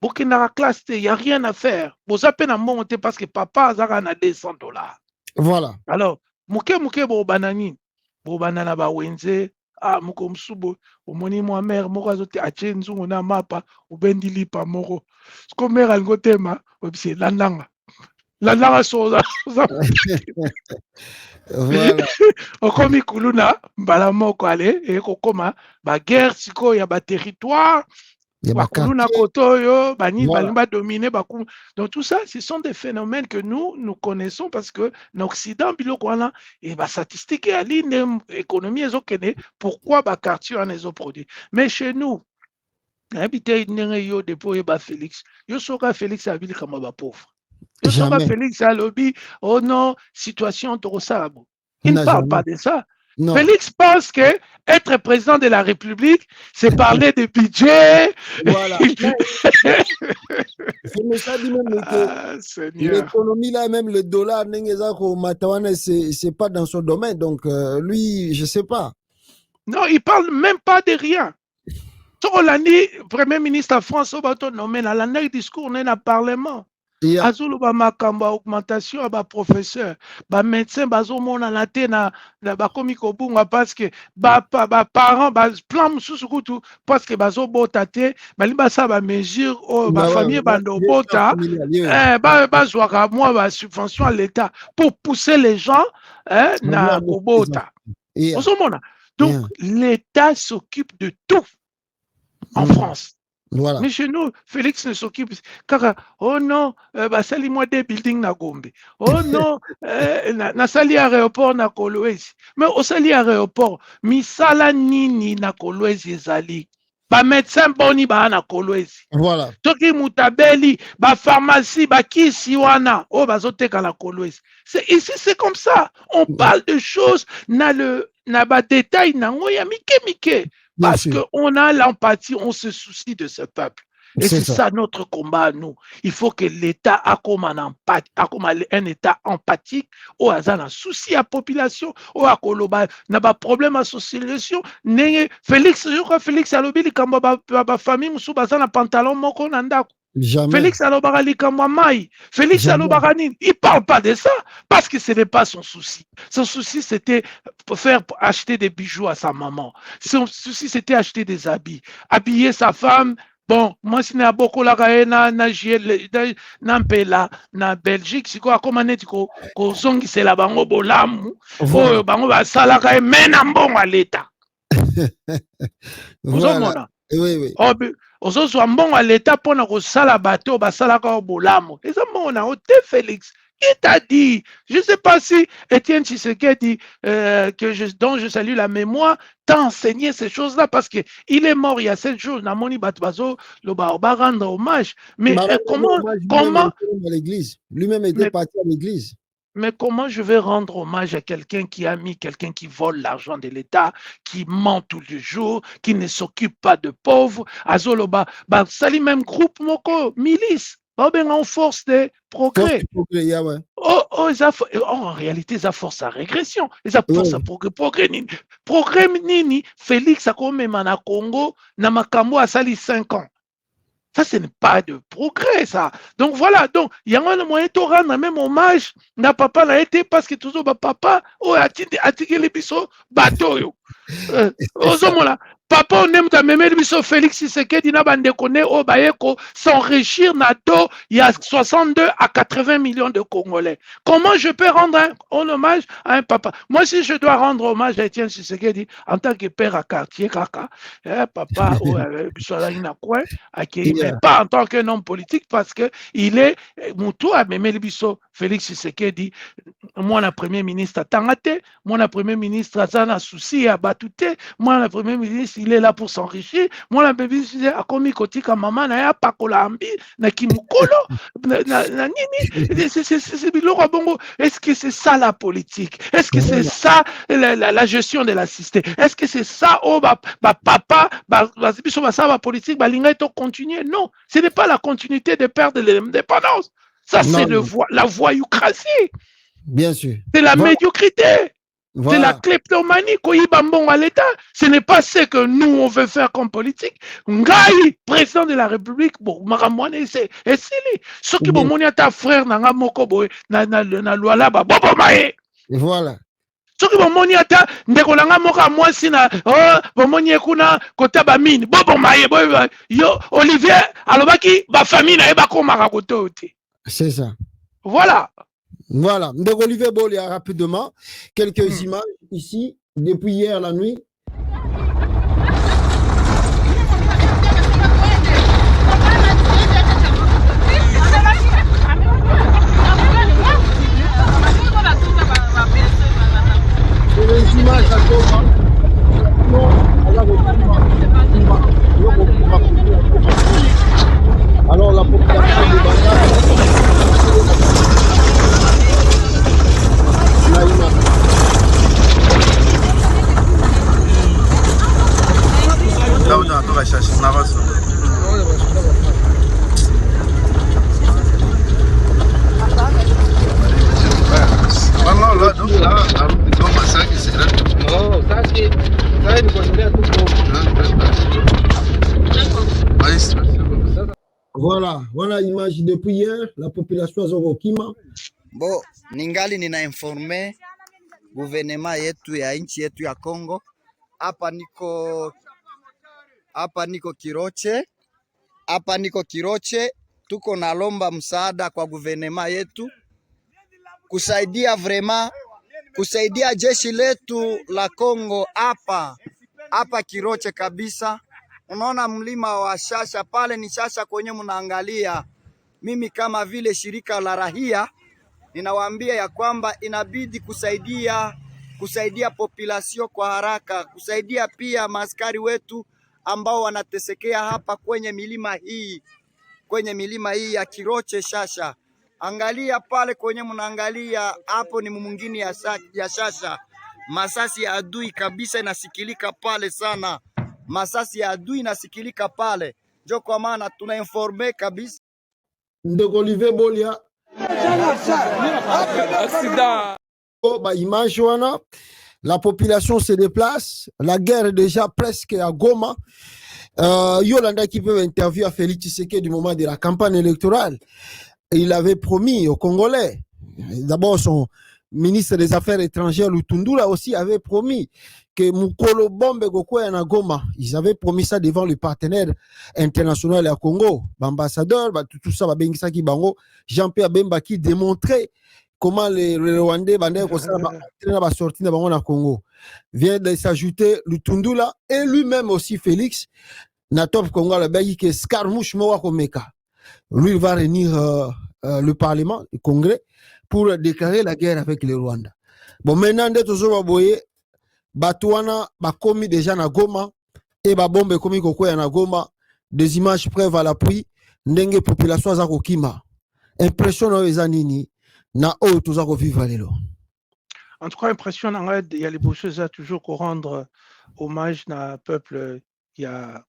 Speaker 4: Beaucoup na classe té, il y a rien à faire. Vous appelez na monter parce que papa azara na $200.
Speaker 3: Voilà.
Speaker 4: Alors, muke bo banani bo banana ba wenze ah muko msubo omoni moi mère moko azote atie nzungu na mapa ubendi lipa moko. Sko mère algotema obise landanga soza.
Speaker 3: Voilà.
Speaker 4: Okomi kuluna mbala moko ale e kokoma ba guerre siko ya ba territoire. Donc tout ça, ce sont des phénomènes que nous connaissons parce que l'Occident, et la statistique est l'économie, pourquoi les quartiers ont produit. Mais chez nous, habiter Félix, Félix a vu comme pauvre. Félix a lobby, oh non, situation trop sable. Il ne parle pas de ça. Non. Félix pense que être président de la République, c'est parler de budget.
Speaker 3: Voilà. L'économie là, même le dollar, c'est pas dans son domaine. Donc lui, je sais pas.
Speaker 4: Non, il parle même pas de rien. L'année, Premier ministre de France, nommé dans l'année discours, dans le Parlement. Azulu ba makamba augmentation ba professeur ba médecin bazomona na te na bakomi kobunga parce que ba parents ba plan mususu kutu parce que bazobota te bali basa ba mesure ba famille bando bota ba zwaka moi ba subvention à l'état pour pousser les gens na kobota. Donc l'état s'occupe de tout en France.
Speaker 3: Voilà.
Speaker 4: Mais chez nous, Félix ne s'occupe. Car, oh non, sali moi des buildings na Gombe. Oh non, na sali aéroport na Kolwezi. Mais au sali aéroport, misala nini na Kolwezi ezali. ba médecin boni ba na Kolwezi.
Speaker 3: Voilà.
Speaker 4: Toki mutabeli, ba pharmacie, ba kisi wana, oh bazoteka la Kolwezi. C'est ici, c'est comme ça. On parle de choses na ba détail na ngoya mike. Parce qu'on a l'empathie, on se soucie de ce peuple. Et c'est ça notre combat à nous. Il faut que l'État a comme un État empathique, ou a un souci à la population, ou a un problème association. Félix, je crois Félix a lobby comme ma famille, moussou bazana pantalon moko nandako. Félix Alobara Likamwamai, Félix Alobaranine, il ne parle pas de ça parce que ce n'est pas son souci. Son souci, c'était faire acheter des bijoux à sa maman. Son souci, c'était acheter des habits, habiller sa femme. Bon, moi, si na beaucoup la na Belgique, si quoi comme année ko zongi c'est la bango bolamu, oh bango ba sala ka mena mbongo à l'état.
Speaker 3: Oui.
Speaker 4: Ozozwa mbongo à l'état pour na kosala bateau basalaka o bolamu. Eza mbongo na ote Félix. Qui t'a dit? Je ne sais pas si Étienne Tshisekedi, dont je salue la mémoire, t'a enseigné ces choses-là parce qu'il est mort il y a 7 jours. Namoni Batbazo, le va rendre hommage. Mais comment
Speaker 3: l'église. Lui-même était parti à l'église.
Speaker 4: Mais comment je vais rendre hommage à quelqu'un qui vole l'argent de l'État, qui ment tous les jours, qui ne s'occupe pas de pauvres? Azoloba, sali même groupe moko, milice. En force de progrès. En réalité, ça force à régression. Ça force à progrès. Progrès nini, Félix a comme na Congo, na makambo a sali 5 ans. Ça, ce n'est pas de progrès, ça. Donc voilà, donc il y a un moyen de rendre même hommage. Na papa n'a été parce que toujours papa, a tiré les bisous, bateau. Papa, on aime ta mémé biso Félix Tshisekedi na bande connaît au Bayeko s'enrichir nato il y a 62 à 80 millions de Congolais. Comment je peux rendre un hommage à un papa? Moi, si je dois rendre hommage à Étienne Tshisekedi en tant que père à quartier, kaka, papa, mais pas en tant qu'un homme politique parce que il est Moutou à mémé biso Félix Tshisekedi. Moi, le premier ministre a tangate, moi, le premier ministre a souci à batouté, moi, le premier ministre il est là pour s'enrichir. Moi, la bébé, a commis côté comme maman, n'a pas colambi, n'a qui moukolo, n'a nini. C'est biloko bongo. Est-ce que c'est ça la politique? Est-ce que c'est ça la gestion de la cité? Est-ce que c'est ça, papa, la politique, l'inga est continuer? Non, ce n'est pas la continuité de perdre l'indépendance. Ça, c'est la voyoucratie.
Speaker 3: Bien sûr.
Speaker 4: C'est la médiocrité. Voilà. C'est la kleptomanie à l'État. Ce n'est pas ce que nous, on veut faire comme politique. Ngai, président de la République, bon, Maramouane, c'est Essili. Ce qui bon, mon ta frère, n'a moko boy, na loi là, bobo maé.
Speaker 3: Voilà.
Speaker 4: Ce qui bon, mon ta, ndekolanga moka moi si na, bon, mon kuna, kota ba mine, bobo maé, yo, Olivier, alobaki, ba famille na eba ko marakoto.
Speaker 3: C'est ça.
Speaker 4: Voilà.
Speaker 3: Voilà, donc Olivier Bolia rapidement, quelques images ici, depuis hier la nuit. C'est les images alors la population de Bangladesh.
Speaker 6: Dauda, toka shashi na vaso. Voilà, là, donc là, on va ça qui c'est là. Non, ça c'est ça il faut dire tout.
Speaker 3: Voilà image depuis hier, la population Zorokima.
Speaker 7: Bo, ningali nina informe gouvernement yetu ya nchi yetu ya Kongo. Hapa niko Kiroche, tuko nalomba msaada kwa gouvernement yetu kusaidia jeshi letu la Kongo hapa Kiroche kabisa. Unaona mlima wa Shasha pale, ni Shasha kwenye mnaangalia. Mimi kama vile shirika la rahia ninawaambia ya kwamba inabidi kusaidia population kwa haraka, kusaidia pia maaskari wetu ambao wanatesekea hapa kwenye milima hii ya Kiroche Shasha. Angalia pale kwenye mnaangalia hapo, ni mwingine ya Shasha. Masasi ya adui kabisa inasikilika pale sana, masasi ya adui inasikilika pale, ndio kwa maana tunainforme kabisa.
Speaker 3: Ndeko Olivier Bolia image wana, la population se déplace, la guerre est déjà presque à Goma. Yolanda qui peut interviewer à Félix Tshisekedi du moment de la campagne électorale. Et il avait promis aux Congolais, d'abord son ministre des Affaires étrangères Lutundula aussi avait promis que Mukolo Bombe Gokwe na Goma, ils avaient promis ça devant le partenaire international à Congo, l'ambassadeur, tout ça, Bango, Jean-Pierre Bemba qui démontrait comment les Rwandais va sortir de Congo. Vient de s'ajouter Lutundula et lui-même aussi Félix, Natop Congo, le qui est Skarmouche Mowakomeka. Lui, il va réunir le Parlement, le Congrès, pour déclarer la guerre avec le Rwanda. Bon, maintenant, Batouana a commis déjà na Goma et Babombe commis Kokoya na Goma, des images preuves à l'appui, Ndenge population za Kokima. Impressionnant les anini, na o tout ça vivre lelo.
Speaker 4: En tout cas, impressionnant, il y a les bouchers à toujours rendre hommage à peuple, il y a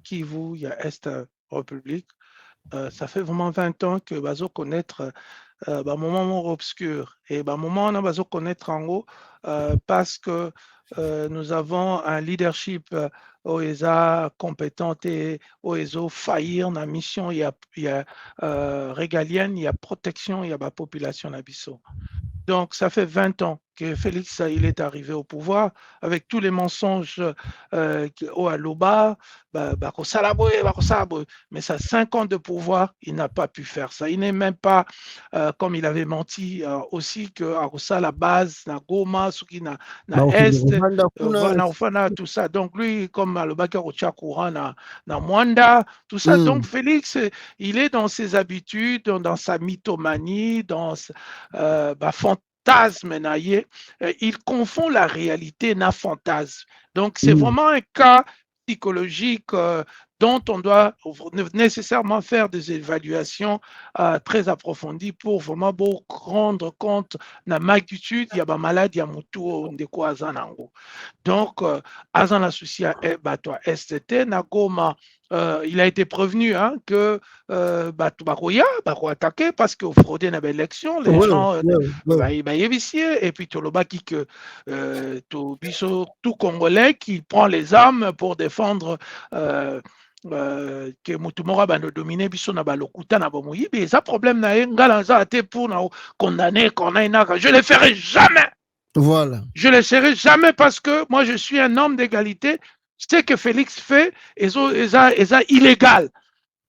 Speaker 4: Kivu, il y a Est République. Ça fait vraiment 20 ans que bazo connaître moment obscur et moment on a bazo connaître en haut parce que nous avons un leadership OESA compétent et OESO faillir dans la mission, il y a régalienne, il y a protection, il y a la population d'Abisso. Donc, ça fait 20 ans que Félix il est arrivé au pouvoir avec tous les mensonges au Aloba, mais ça 5 ans de pouvoir, il n'a pas pu faire ça. Il n'est même pas, comme il avait menti aussi, que à la base, na Goma, na Est, tout ça. Donc, lui, comme Aloba Koura, na Mwanda, tout ça. Donc, Félix, il est dans ses habitudes, dans sa mythomanie, dans fantasme, il confond la réalité et la fantasme. Donc, c'est vraiment un cas psychologique dont on doit nécessairement faire des évaluations très approfondies pour vraiment rendre compte de la magnitude, il y a des maladies, il y a des Azanango. Donc, Azan associé à STT, Nagoma, il a été prévenu que Baroya attaqué parce que fraudé dans l'élection, les gens et puis Tolobaki que tout Congolais qui prend les armes pour défendre que Mutumora va nous dominer biso na balokuta na bomoyi, mais ça problème na ngala za été pour condamner qu'on a une. Je le ferai jamais.
Speaker 3: Voilà. Je
Speaker 4: le ferai jamais parce que moi je suis un homme d'égalité. Ce que Félix fait est illégal.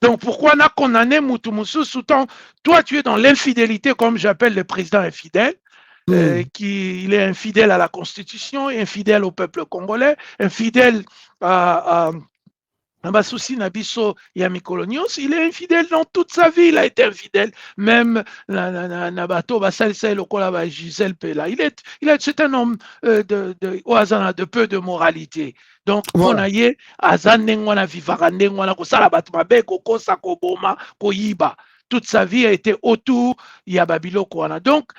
Speaker 4: Donc pourquoi on a condamné Moutoumoussou sous-temps? Toi tu es dans l'infidélité, comme j'appelle le président infidèle. Il est infidèle à la Constitution, infidèle au peuple congolais, infidèle à Nabasousi Nabiso Yamikolonios, il est infidèle dans toute sa vie, il a été infidèle, même Nabato Basalsa Lokola Gisèle Pela. C'est un homme de peu de moralité. Donc, on a yé, Azanengwana Vivarandengwana, Kosala Batmabe, Kokosa Koboma, Koyiba. Toute sa vie a été autour, Yababilo Kwana. Donc,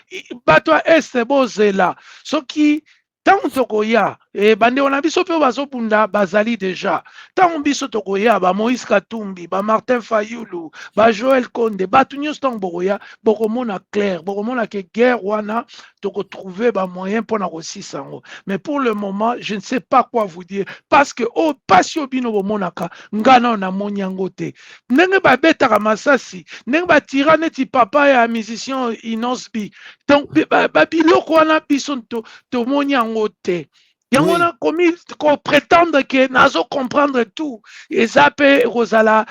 Speaker 4: Bato Est Bozela, ce qui tant tokoya bande on a biso pe bazopunda bazali déjà tant biso tokoya ba Moïse Katumbi ba Martin Fayulu ba Joël Konde ba tunyos tant bokoya bokomona clair bokomona que guerre wana toko trouver ba moyen pour na aussi sango. Mais pour le moment je ne sais pas quoi vous dire parce que pasio bino bomonaka ngana na monyango te ndenge ba betaka masasi ndenge ba tira neti papa ya musicien Inosbi. Donc ba biloko wana biso to monyango te. yango wana komi prétendre que nazo comprendre tout ezape rozala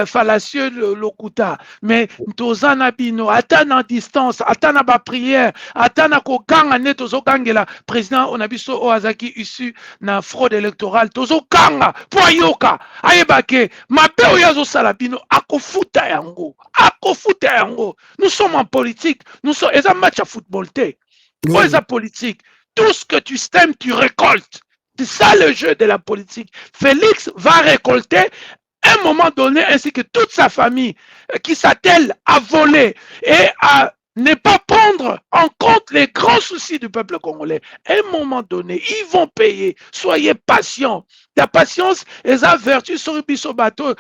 Speaker 4: fallacieux lokuta mais toza na bino ata na distance ata na ba prière ata na kokanga ne tozokangela président on a biso o azaki issu na fraude électorale tozokanga po ayoka ayebake mabe oyo azosala bino akofuta yango nous sommes en politique nous sommes eza match à football te eza politique. Tout ce que tu sèmes, tu récoltes. C'est ça le jeu de la politique. Félix va récolter à un moment donné, ainsi que toute sa famille qui s'attelle à voler et à ne pas prendre en compte les grands soucis du peuple congolais. À un moment donné, ils vont payer. Soyez patients. La patience est la vertu sur le biso bateau.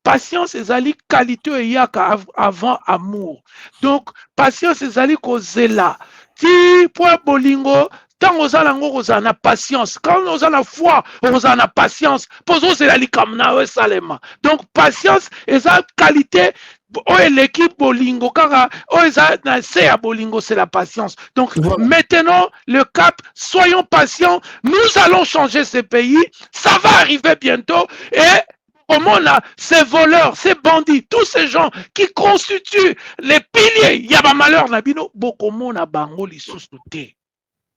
Speaker 4: Patience ezali qualité eyaka avant amour. Donc, patience ezali kozela. Ti point bolingo, tant aux alango kozala na patience. Quand aux la foi, kozala na patience. Pozo zela likamna we salema. Donc, patience eza qualité oyo l'équipe bolingo kaka oyo eza na se ya bolingo, c'est la patience. Donc
Speaker 3: Voilà.
Speaker 4: maintenant le cap, soyons patients, nous allons changer ce pays, ça va arriver bientôt. Et comment on a ces voleurs, ces bandits, tous ces gens qui constituent les piliers, il y a pas malheur nabino, bokomo na bango lisusu te.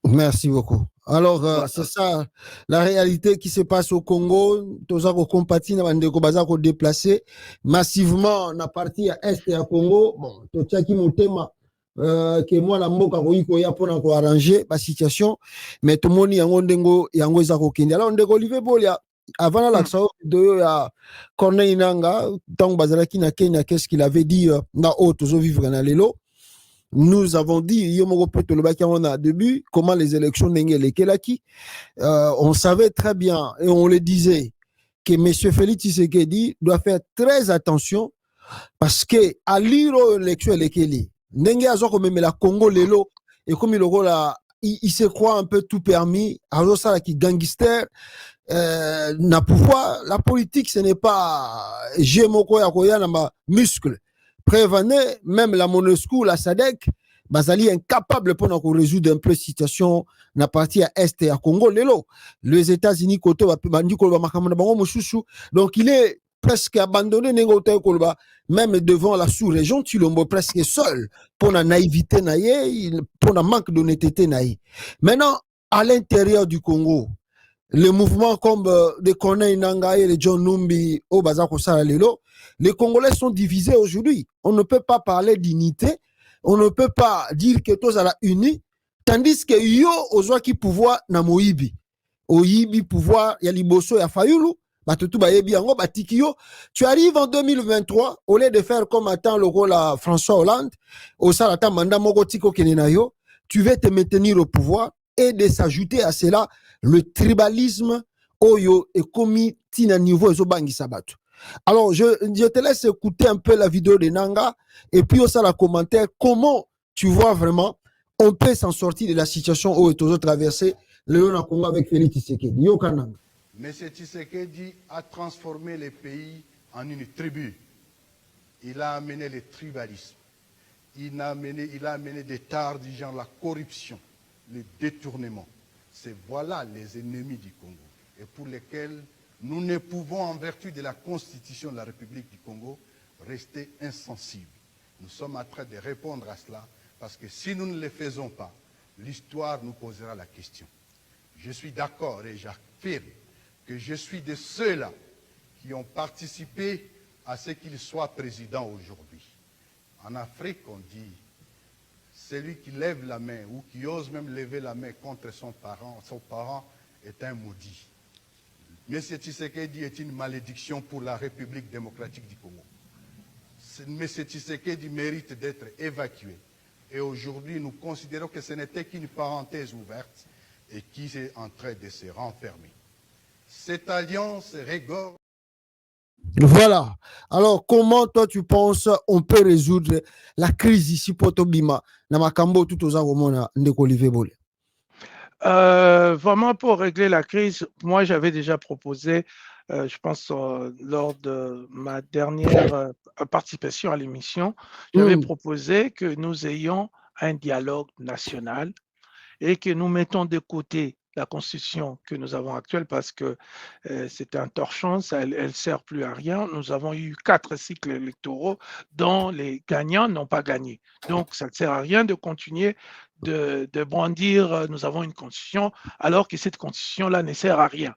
Speaker 3: Merci beaucoup. Alors,
Speaker 1: Voilà.
Speaker 3: c'est ça, la réalité qui se passe au Congo. Toza ko compati na bandeko baza ko déplacer massivement na partie à est ya Congo. Bon, to tchaki motema que moi la mboka ko yiko ya pona ko arranger la situation, mais tout moni yango ndengo yango eza ko kindi. Alors ndeko Olivier Bolia, avant l'accent de ya Corneille Nanga, tant bazalaki na Kenya, qu'est-ce qu'il avait dit na o tozo vivre na lelo. Nous avons dit, on a début, comment les élections on savait très bien et on le disait que M. Félix Tshisekedi doit faire très attention parce que à l'iro élection Ndenge azo même la Congo lelo et comme il se croit un peu tout permis, azo ça qui gangster n'a pouvoir. La politique ce n'est pas Jemoko ya na ma muscle. Prévenez, même la MONUSCO, la SADC, Bazali incapable pour nous résoudre un peu la situation na partie à Est et à Congo. Les États-Unis, donc il est presque abandonné, même devant la sous-région, tu l'as presque seul pour la naïveté, pour le manque d'honnêteté. Maintenant, à l'intérieur du Congo, les mouvements comme les Corneille Nangaa et les John Numbi au Bazako Saralelo, les Congolais sont divisés aujourd'hui. On ne peut pas parler d'unité, on ne peut pas dire que tous à la unis, tandis que yo ozwa qui pouvoir na moibi. Oyibi pouvoir ya liboso ya fayulu, batutu bayebi yango batiki yo. Tu arrives en 2023 au lieu de faire comme attend le rôle à François Hollande, au salata manda moko tiko kenena yo, tu veux te maintenir au pouvoir et de s'ajouter à cela le tribalisme oyo est commis tina niveau ezobangi sabatu. Alors je te laisse écouter un peu la vidéo de Nanga et puis aussi la commentaire comment tu vois vraiment on peut s'en sortir de la situation où est toujours traversé le Congo avec Félix Tshisekedi. Yo Kananga.
Speaker 8: Monsieur Tshisekedi a transformé le pays en une tribu. Il a amené le tribalisme. Il a amené des tares du genre la corruption, le détournement. C'est voilà les ennemis du Congo et pour lesquels nous ne pouvons, en vertu de la Constitution de la République du Congo, rester insensibles. Nous sommes en train de répondre à cela parce que si nous ne le faisons pas, l'histoire nous posera la question. Je suis d'accord et j'affirme que je suis de ceux-là qui ont participé à ce qu'il soit président aujourd'hui. En Afrique, on dit celui qui lève la main ou qui ose même lever la main contre son parent est un maudit. M. Tshisekedi est une malédiction pour la République démocratique du Congo. M. Tshisekedi mérite d'être évacué. Et aujourd'hui, nous considérons que ce n'était qu'une parenthèse ouverte et qui est en train de se renfermer. Cette alliance regorge.
Speaker 3: Voilà. Alors, comment toi tu penses on peut résoudre la crise ici pour Tobima, na makambo tout aux aromona ndeko Olivier Bolia?
Speaker 4: Vraiment, pour régler la crise, moi, j'avais déjà proposé, je pense, lors de ma dernière participation à l'émission, j'avais proposé que nous ayons un dialogue national et que nous mettons de côté la constitution que nous avons actuelle parce que c'est un torchon, elle ne sert plus à rien. Nous avons eu 4 cycles électoraux dont les gagnants n'ont pas gagné. Donc, ça ne sert à rien de continuer de brandir, nous avons une constitution, alors que cette constitution-là ne sert à rien.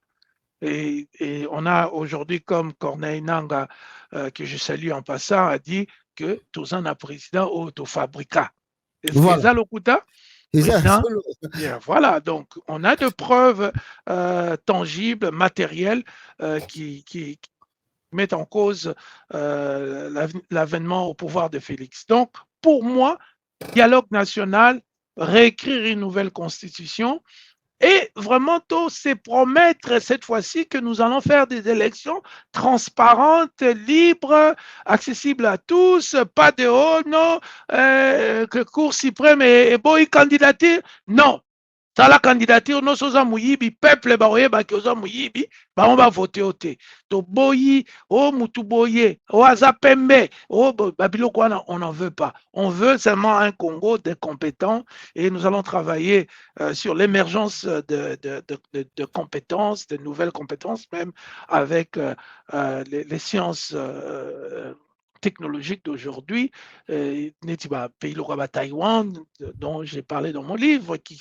Speaker 4: Et on a aujourd'hui, comme Corneille Nanga, que je salue en passant, a dit que tous un président au fabricat. Est-ce que ça le coûta? Maintenant, voilà, donc on a de preuves tangibles, matérielles qui mettent en cause l'avènement au pouvoir de Félix. Donc, pour moi, dialogue national, réécrire une nouvelle constitution et vraiment c'est promettre cette fois-ci que nous allons faire des élections transparentes, libres, accessibles à tous, pas de non, que Cour suprême et boy candidature, non. Dans la candidature, nous sommes mouyibi, peuple baroyeba qui sommes mouyibi, bah on va voter au thé. To boyi, oh mutuboye, oh azapembe, oh babilo quoi, on n'en veut pas. On veut seulement un Congo des compétents et nous allons travailler sur l'émergence de compétences, de nouvelles compétences, même avec les sciences technologiques d'aujourd'hui, pays local Taïwan, dont j'ai parlé dans mon livre, qui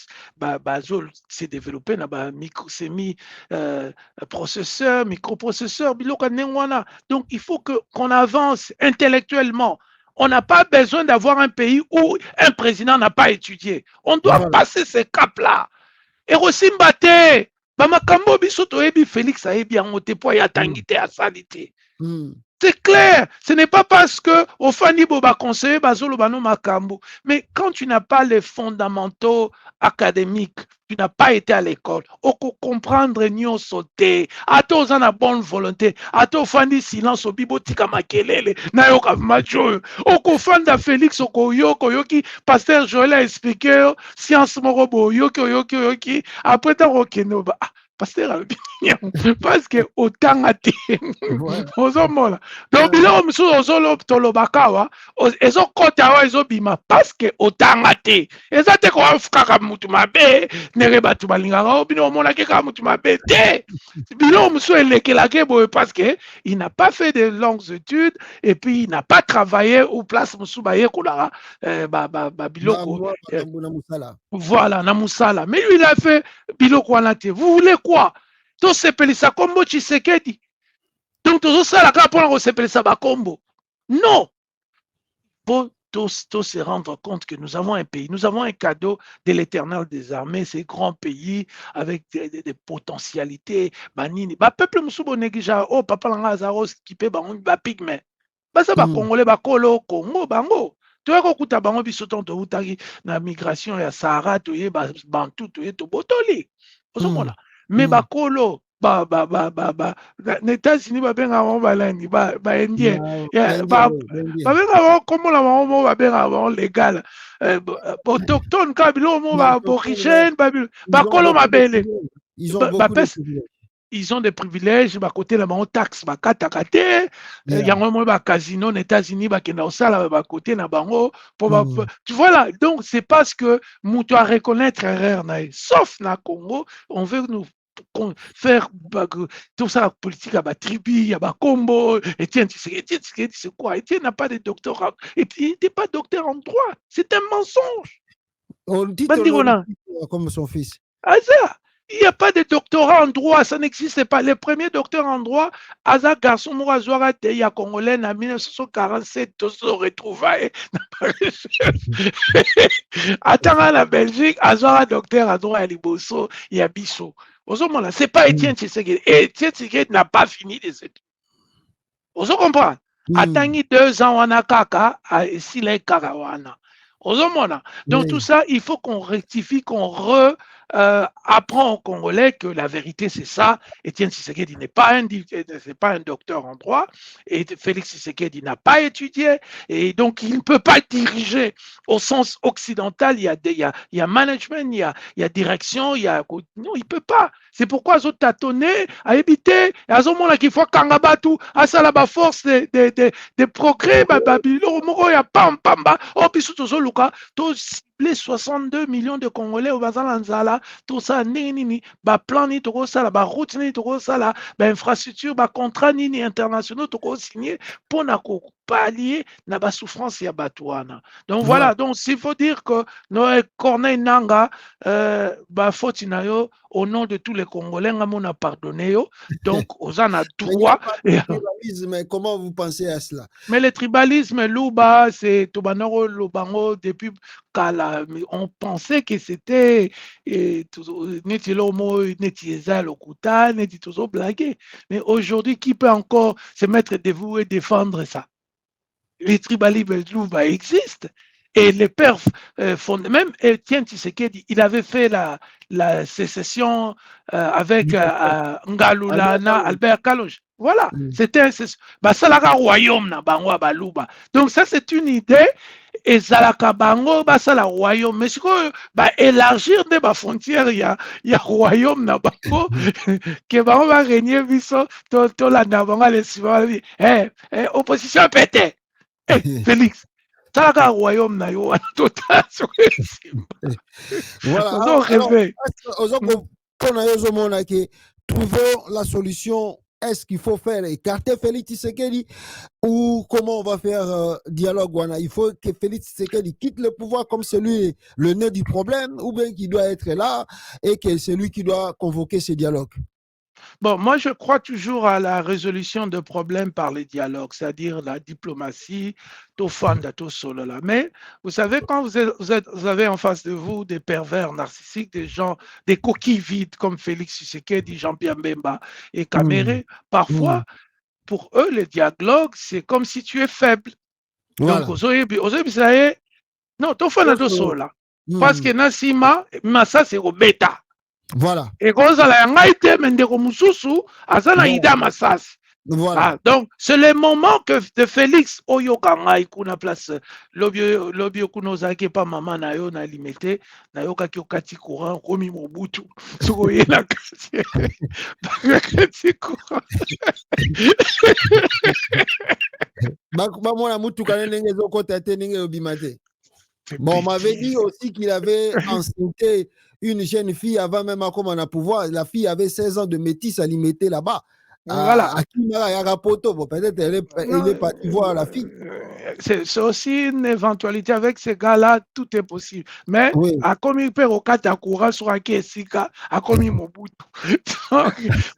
Speaker 4: s'est développé dans processeur, microprocesseur, donc il faut qu'on avance intellectuellement. On n'a pas besoin d'avoir un pays où un président n'a pas étudié. On doit passer ces caps-là. Et aussi Mbate, Bamakambo bisoto ebi Félix aebi angote po ya tangite à salité. C'est clair, ce n'est pas parce que au Fani Boba conseiller Bazolo Bano Makambo, mais quand tu n'as pas les fondamentaux académiques, tu n'as pas été à l'école, oko comprendre nyon sauté, ato ozana bonne volonté, ato Fani silence obibo tika makelele, na yoka macho, oko fanda Félix oko yoki, pasteur Joël a expliqué science morobo yoki, après t'as rokenoba. Pasteur parce que autant a été ozomona donc biloko mosusu tolobaka ezokota awa ezobima parce que autant a été eza te kaka mutu mabe ndenge bato balingaka bino omonaki kaka mutu mabe te biloko mosusu elekelaki boye parce que il n'a pas fait de longues études et puis il n'a pas travaillé ou place mosusu bayekolaka biloko voilà na musala mais lui il a fait biloko wana te. Vous voulez quoi? To sepelisa kombo Tshisekedi. Donc tout ça la kapona ko sepelisa ba kombo. Non. Faut tous se rendre compte que nous avons un pays, nous avons un cadeau de l'Éternel des armées, ces grands pays avec des potentialités, banini. Ba peuple musubo negija oh papa langa azaro qui peut ba pigme. Ba ça ba congolais ba kolo Congo bango. Tu vois kokuta bango biso tonto utaki na migration ya Sahara to ye ba bantu to ye to botoli. Ozomona. Mais bakolo États-Unis babenga bango balandi ba indien babenga comme la bango babenga bango légal autochtone ka bilo mo ba aborigène bakolo mabele ils ont des privilèges, bah côté la banque taxe, bah katakate, il y a un bah casino aux États-Unis, bah qui n'a pas bah côté na bango, tu vois là, donc c'est parce que nous doit reconnaître erreur naï, sauf na Congo, on veut nous faire tout ça politique à ba tribu, à ba combo, Etienne c'est quoi? Etienne n'a pas de doctorat, il n'était pas docteur en droit, c'est un mensonge.
Speaker 3: On dit comme son fils.
Speaker 4: Ah ça. Il n'y a pas de doctorat en droit, ça n'existe pas. Les premiers docteurs en droit, Aza Garçon Mourazoara Teya Congolais en 1947, tous se retrouvaient. Attends, la Belgique, Azoara docteur en droit à Liboso, il y a Bissot. Ce n'est pas Etienne Tshisekedi. Etienne Tshisekedi n'a pas fini les études. Vous comprenez? Attendez 2 ans, on a kaka, ici les karawana. Donc tout ça, il faut qu'on rectifie, qu'on apprend aux Congolais que la vérité c'est ça. Etienne Tshisekedi n'est pas un docteur en droit et Félix Tshisekedi n'a pas étudié et donc il ne peut pas diriger au sens occidental. Il y a management, il y a direction, non, il peut pas. C'est pourquoi ils ont tâtonné à éviter, ils ont qu'il faut kangabatu, à ça la force de progrès, il y a pamba, oh bisous luka, tous les 62 millions de Congolais au Bazalanzala, tout ça, nini, plan ni toko sala, route ni toko sala, infrastructure, contrat ni internationaux toko signé pour pallier na souffrance ya batouana. Donc voilà, donc s'il faut dire que Corneille Nanga faute na yo au nom de tous les Congolais on a pardonné yo. Donc aux en a droit.
Speaker 3: Mais comment vous pensez à cela?
Speaker 4: Mais le tribalisme Luba c'est Tobanoro Lubango depuis Kala, on pensait que c'était neti lomo neti ezal okuta neti tozo blaguer. Mais aujourd'hui qui peut encore se mettre debout et défendre ça? Les tribalismes Luba existent. Et les pères fondent, même Etienne Tshisekedi, il avait fait la sécession avec Ngalulana, Albert Kalosh. Voilà, c'était un Basalaka royaume na bango baluba. Donc ça c'est une idée et Zalaka bango basala royaume. Mais ce que élargir des frontières, il y a royaume na bango que bango va régner biso to la na bango les suivants. Opposition pété. Félix. Voilà.
Speaker 3: Trouvons la solution. Est-ce qu'il faut faire écarter Félix Tshisekedi ou comment on va faire dialogue? Il faut que Félix Tshisekedi quitte le pouvoir comme celui, le nez du problème, ou bien qu'il doit être là et que c'est lui qui doit convoquer ce dialogue?
Speaker 4: Bon, moi, je crois toujours à la résolution de problèmes par les dialogues, c'est-à-dire la diplomatie, tout fanda, tout solo là. Mais vous savez, quand vous avez en face de vous des pervers narcissiques, des gens, des coquilles vides comme Félix Tshisekedi, Jean-Pierre Mbemba et Kamere, parfois, pour eux, le dialogue, c'est comme si tu es faible. Voilà. Donc, non, tout fanda, tout solo là. Parce que Nassima, ça c'est au bêta.
Speaker 3: Voilà.
Speaker 4: Et quand ça a été mendeko mususu, azana ida masas.
Speaker 3: Voilà.
Speaker 4: Donc c'est le moment que de Félix Oyokangai kuna place lobio kunozaki pa mama na yo na limité na yo kaki okati courant komi Mobutu. Soko yela kati courant.
Speaker 3: Mona mutu kanenge zoko tate ninge obimate. Bon, on m'avait dit aussi qu'il avait enceinté une jeune fille avant même à comment on a pouvoir. La fille avait 16 ans de métis à limiter là-bas.
Speaker 4: Voilà.
Speaker 3: Peut-être elle est partie voir la fille.
Speaker 4: C'est aussi une éventualité avec ces gars-là, tout est possible. Mais à comme il peut au courant sur un Sika, à comme il Mobutu.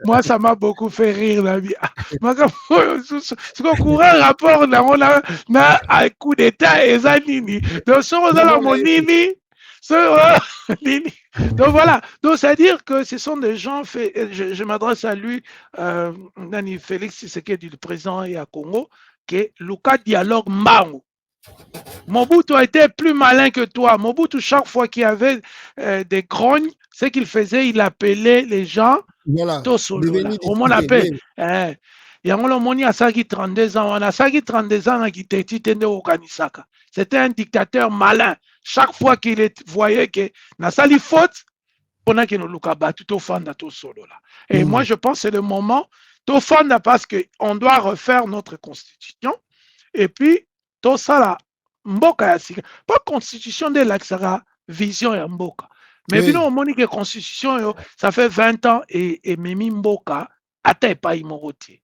Speaker 4: Moi, ça m'a beaucoup fait rire la vie. Ce qu'on courant rapport, on a un coup d'état et ça nini. Donc, si on a la monini. Donc voilà, donc c'est-à-dire que ce sont des gens, je m'adresse à lui, Nani Félix Tshisekedi, le président et à Congo, que Luka dialogue Mbango. Mobutu a été plus malin que toi. Mobutu, chaque fois qu'il y avait des grognes, ce qu'il faisait, il appelait les gens,
Speaker 3: voilà,
Speaker 4: au moins l'appel. Et on moni a ça qui 32 ans, on a ça qui 32 ans qui était au Kanisaka. C'était un dictateur malin. Chaque fois qu'il voyait que na sali faute, on a que nous lukaba tout au fond de tout solo là. Et moi je pense que c'est le moment tout fond parce que on doit refaire notre constitution et puis tout ça là mboka ya sika. Pas constitution de l'axara vision ya mboka. Mais bino on moni que constitution yo, ça fait 20 ans et memi mboka ata pas imoroti.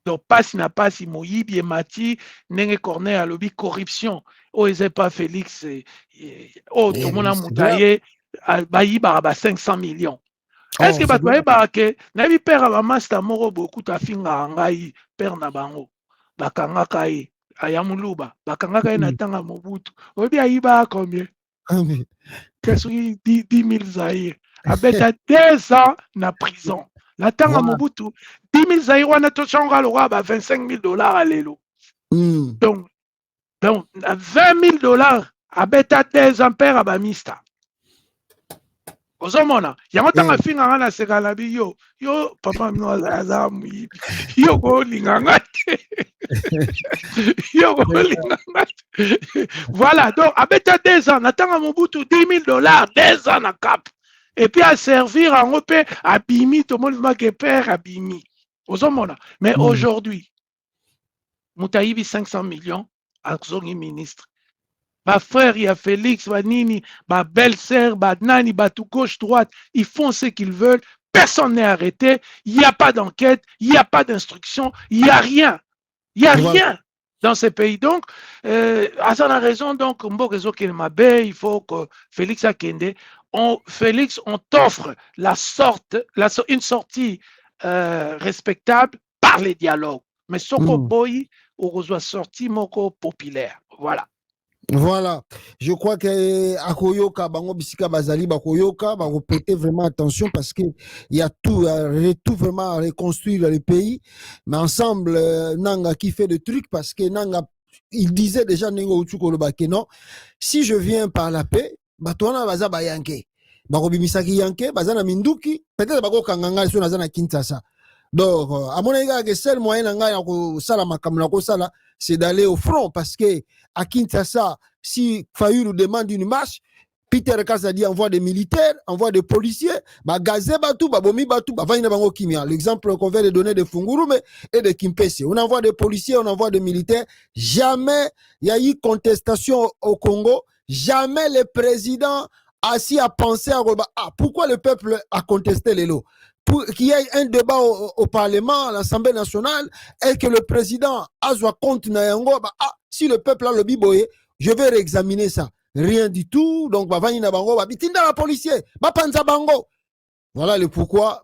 Speaker 4: Donc, passe n'a pas si Moïbi et Mati, Nenge Corneille a lobby corruption. Oh, ils pas Félix. Oh, tout le monde a montaillé. Bayi baraba 500 millions. Est-ce que Batouaye Barake, Navi père à Master Moro, beaucoup ta finga angai, père Nabango, Bakanga Kai, Ayamuluba, Bakanga Kai Natanga Mobutu. Oh, bien, il va combien? Qu'est-ce qu'il dit 10 000 Zahir? Avec 2 ans na prison. La tanga Mobutu, 10 000 Zaïrois, 25 000 $ à l'élo. Donc, 20 000 $, à bêta 2 ampères à Bamista. Ozomona, yamotanga finga ngana sekalabi yo papa mno azamu yo go linganga. Yo go linganga. Voilà, donc à bêta 2 ans, natanga Mobutu 10 000 $, 2 ans à cap. Et puis à servir en repère à Bimi, tout le monde va que père à Bimi. Mais aujourd'hui, Moutaïbi 500 millions à Zongi ministre. Ma frère, il y a Félix, Nini, ma belle-sœur, ma nani, tout gauche, droite, ils font ce qu'ils veulent. Personne n'est arrêté. Il n'y a pas d'enquête, il n'y a pas d'instruction, il n'y a rien. Il n'y a rien. dans ces pays. Donc, Hassan a raison, donc, il faut que Félix Akende, Félix, on t'offre une sortie respectable par les dialogues. Mais Soko Boy, on reçoit sortie moko populaire. Voilà.
Speaker 3: Voilà, je crois que Akoyoka, Bango Bisika Bazali, Bakoyoka, va prêter vraiment attention parce que il y a tout vraiment à reconstruire le pays. Mais ensemble, Nanga qui fait le truc parce que Nanga, il disait déjà Nengo Uchuko Lobake, non, si je viens par la paix, Batouana Baza Bayanke, Barobimisaki Yanke, Bazana Minduki, peut-être Bako Kanganga, sur Nazana Kinshasa. Donc, à mon égard, le seul moyen c'est d'aller au front parce que à Kinshasa, si Fayulu demande une marche, Peter Kazadi envoie des militaires, envoie des policiers, gazé batou, bomi batou, l'exemple qu'on vient de donner de Fungurume et de Kimpese. On envoie des policiers, on envoie des militaires. Jamais il y a eu contestation au Congo. Jamais le président assis à penser à pourquoi le peuple a contesté les lots. Pour qu'il y ait un débat au Parlement, à l'Assemblée nationale, et que le président Azwa compte Nayango, si le peuple a le biboye, je vais réexaminer ça. Rien du tout. Donc, la policier, panza bango. Voilà le pourquoi,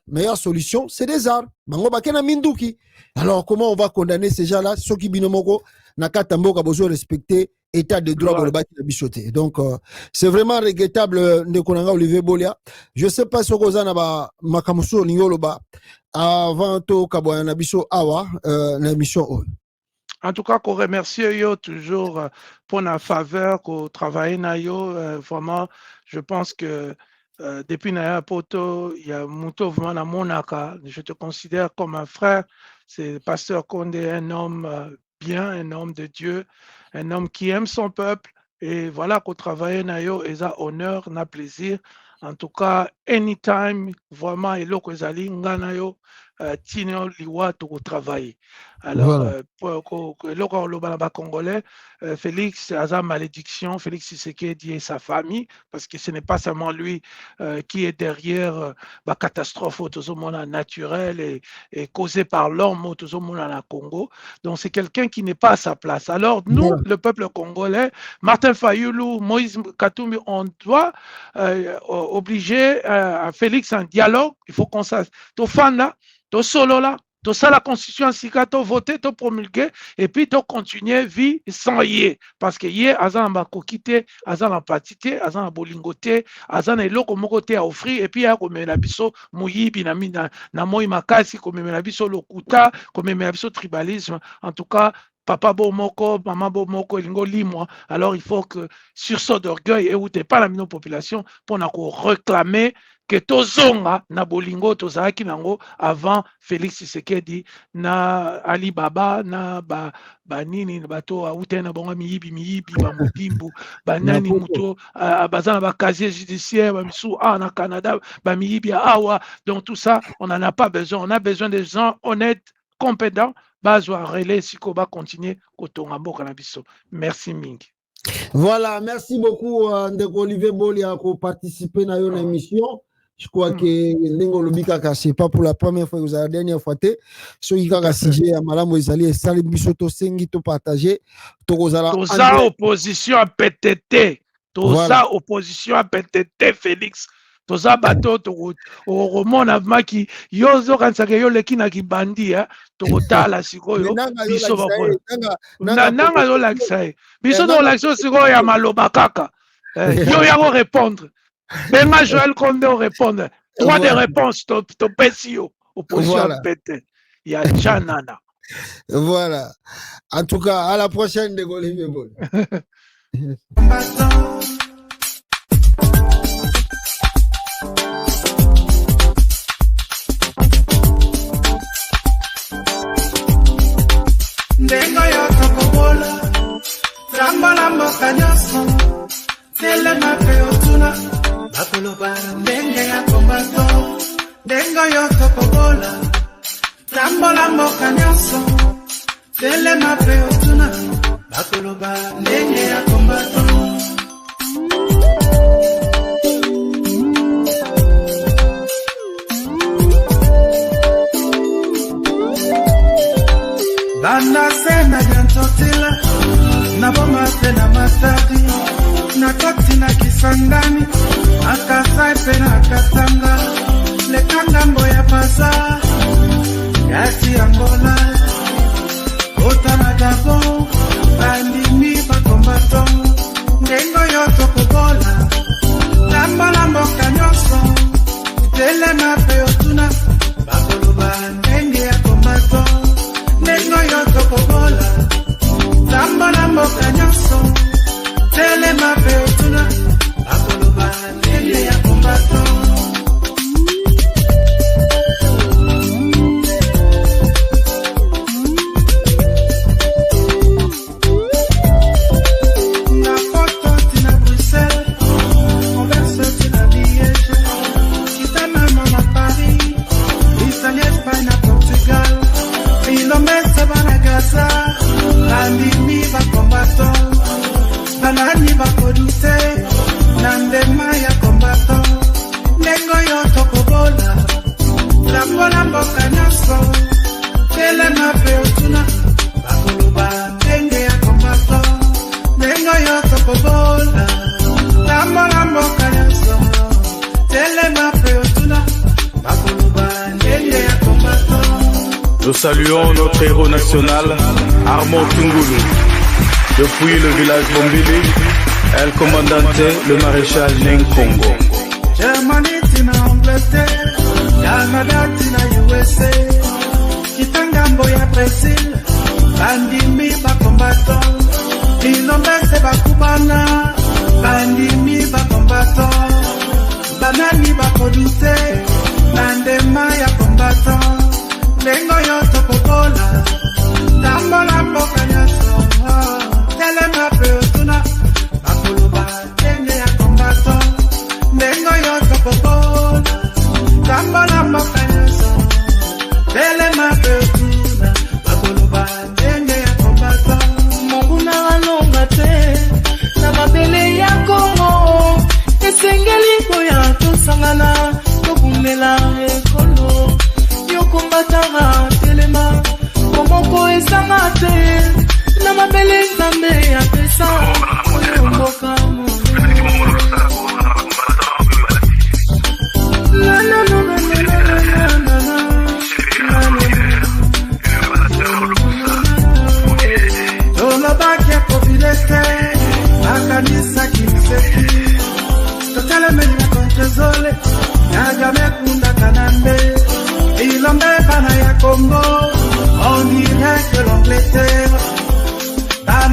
Speaker 3: meilleure solution, c'est des armes. Bango bakena minduki. Alors, comment on va condamner ces gens-là? Soki binomoko, nakatambo ka besoin respecter état de droit global qui a bichoté. Donc, c'est vraiment regrettable de Konanga Olivier Bolia. Je sais pas ce qu'on a makamuso nioloba avant to kaboyana biso awa l'émission.
Speaker 4: En tout cas, qu'on remercie yo toujours pour la faveur qu'on travaille na yo. Vraiment, je pense que depuis Naya Poto, il y a Mouto vraiment na Monaka. Je te considère comme un frère. C'est Pasteur Condé, un homme bien, un homme de Dieu, un homme qui aime son peuple. Et voilà qu'on travaille na yo, et ça honneur, na plaisir. En tout cas, anytime, vraiment, et l'autre zali ngana yo, tino liwa to travailler. Alors, pour le Congolais, Félix a sa malédiction, Félix Tshisekedi et sa famille, parce que ce n'est pas seulement lui qui est derrière la catastrophe naturelle et causée par l'homme au Congo. Donc, c'est quelqu'un qui n'est pas à sa place. Alors, nous, le peuple congolais, Martin Fayulu, Moïse Katumbi, on doit obliger à Félix un dialogue. Il faut qu'on sache. To solo là, to ça la constitution sika to voter, to promulguer et puis to continuer vie sans yé parce que yé azan ba kokité, azan la patité, azan la bolingoté, azan eloko mokoté à offrir et puis ya komela biso muyibi na moi makasi komela biso lokuta, komela biso tribalisme. En tout cas, papa bomoko, maman bomoko, elingo limwa. Alors il faut que sursaut d'orgueil et où t'es pas la mino population pour na ko réclamer que tozonga na bolingo tozaki nango avant Félix Tshisekedi na Ali Baba na banini bato autena bonga miyibi ba mudimbu banani muto bazana ba casier judiciaire ba misu na Canada ba miyibi awa. Donc tout ça on n'en a pas besoin. On a besoin des gens honnêtes, compétents. Bazwa relais sikoba continuer kotonga mboka na biso. Merci mingi.
Speaker 3: Voilà, merci beaucoup Ndeko Olivier Bolia pour participer à une émission. Je crois que Lengo Lobika, c'est pas pour la première fois, vous avez la dernière fois. Ce qui a sujet à Madame Oezali et Salim Bissoto Sengi to partager.
Speaker 4: Toza opposition à PTT. Toza opposition à PTT, Félix. Toza bateau to romon avma ki yozo kansaka yo leki na kibandi to tala sikoyo biso bakolo nanga yo lakisa biso do lakisa sikoyo ya maloba kaka yo ya répondre benga Joël Condé répondre droit de réponse to pesio opposition pété ya chanana.
Speaker 3: Voilà, en tout cas à la prochaine de Olivier Bol.
Speaker 9: Dengo yo tokobola, trambola mboka nyoso, tele mape otuna, bakoloba ndenge ya kombato. Dengo yo tokobola, trambola mboka nyoso, tele mape otuna, bakoloba ndenge ya kombato. Banda kase na jantotila na boma tena matari na koti na kisangani akasai pena katanga lekanga mboya pasa yasi Angola ota na Gabon bandimi bakombato ndengo yoto kobola lamba mboka nyonso telema pe otuna bakoloba ndenge ya kombato ndengo yoto kobola lamba mboka nyonso telema pe otuna bakoloba ndenge ya kombato. Bandimi bakombato banani bakodute nandema ya kombato nengo yoto kobola lambola mboka nyonso telema pe otuna bakoloba ndenge ya kombato nengo yoto kobola lambola mboka nyonso telema pe otuna bakoloba ndenge ya kombato.
Speaker 10: Nous saluons notre héros national, Armand Tungulu. Depuis le village Bombili, El Commandante, le maréchal Nenkongo.
Speaker 9: Germany tina Angleterre, Canada tina USA, Kitangambo ya Brazil, bandimi bakombato, Ilombese bakubana, bandimi bakombato, banani bakodute, nandema ya kombato. Lengo yoto kobola tambola mboka nyonso telema pe otuna bakoloba ndenge ya kombato lengo yoto kobola tambola mboka nyonso telema pe otuna bakoloba ndenge ya kombato.
Speaker 11: Monguna walonga te na mabele ya Kongo esengeli boya tosangana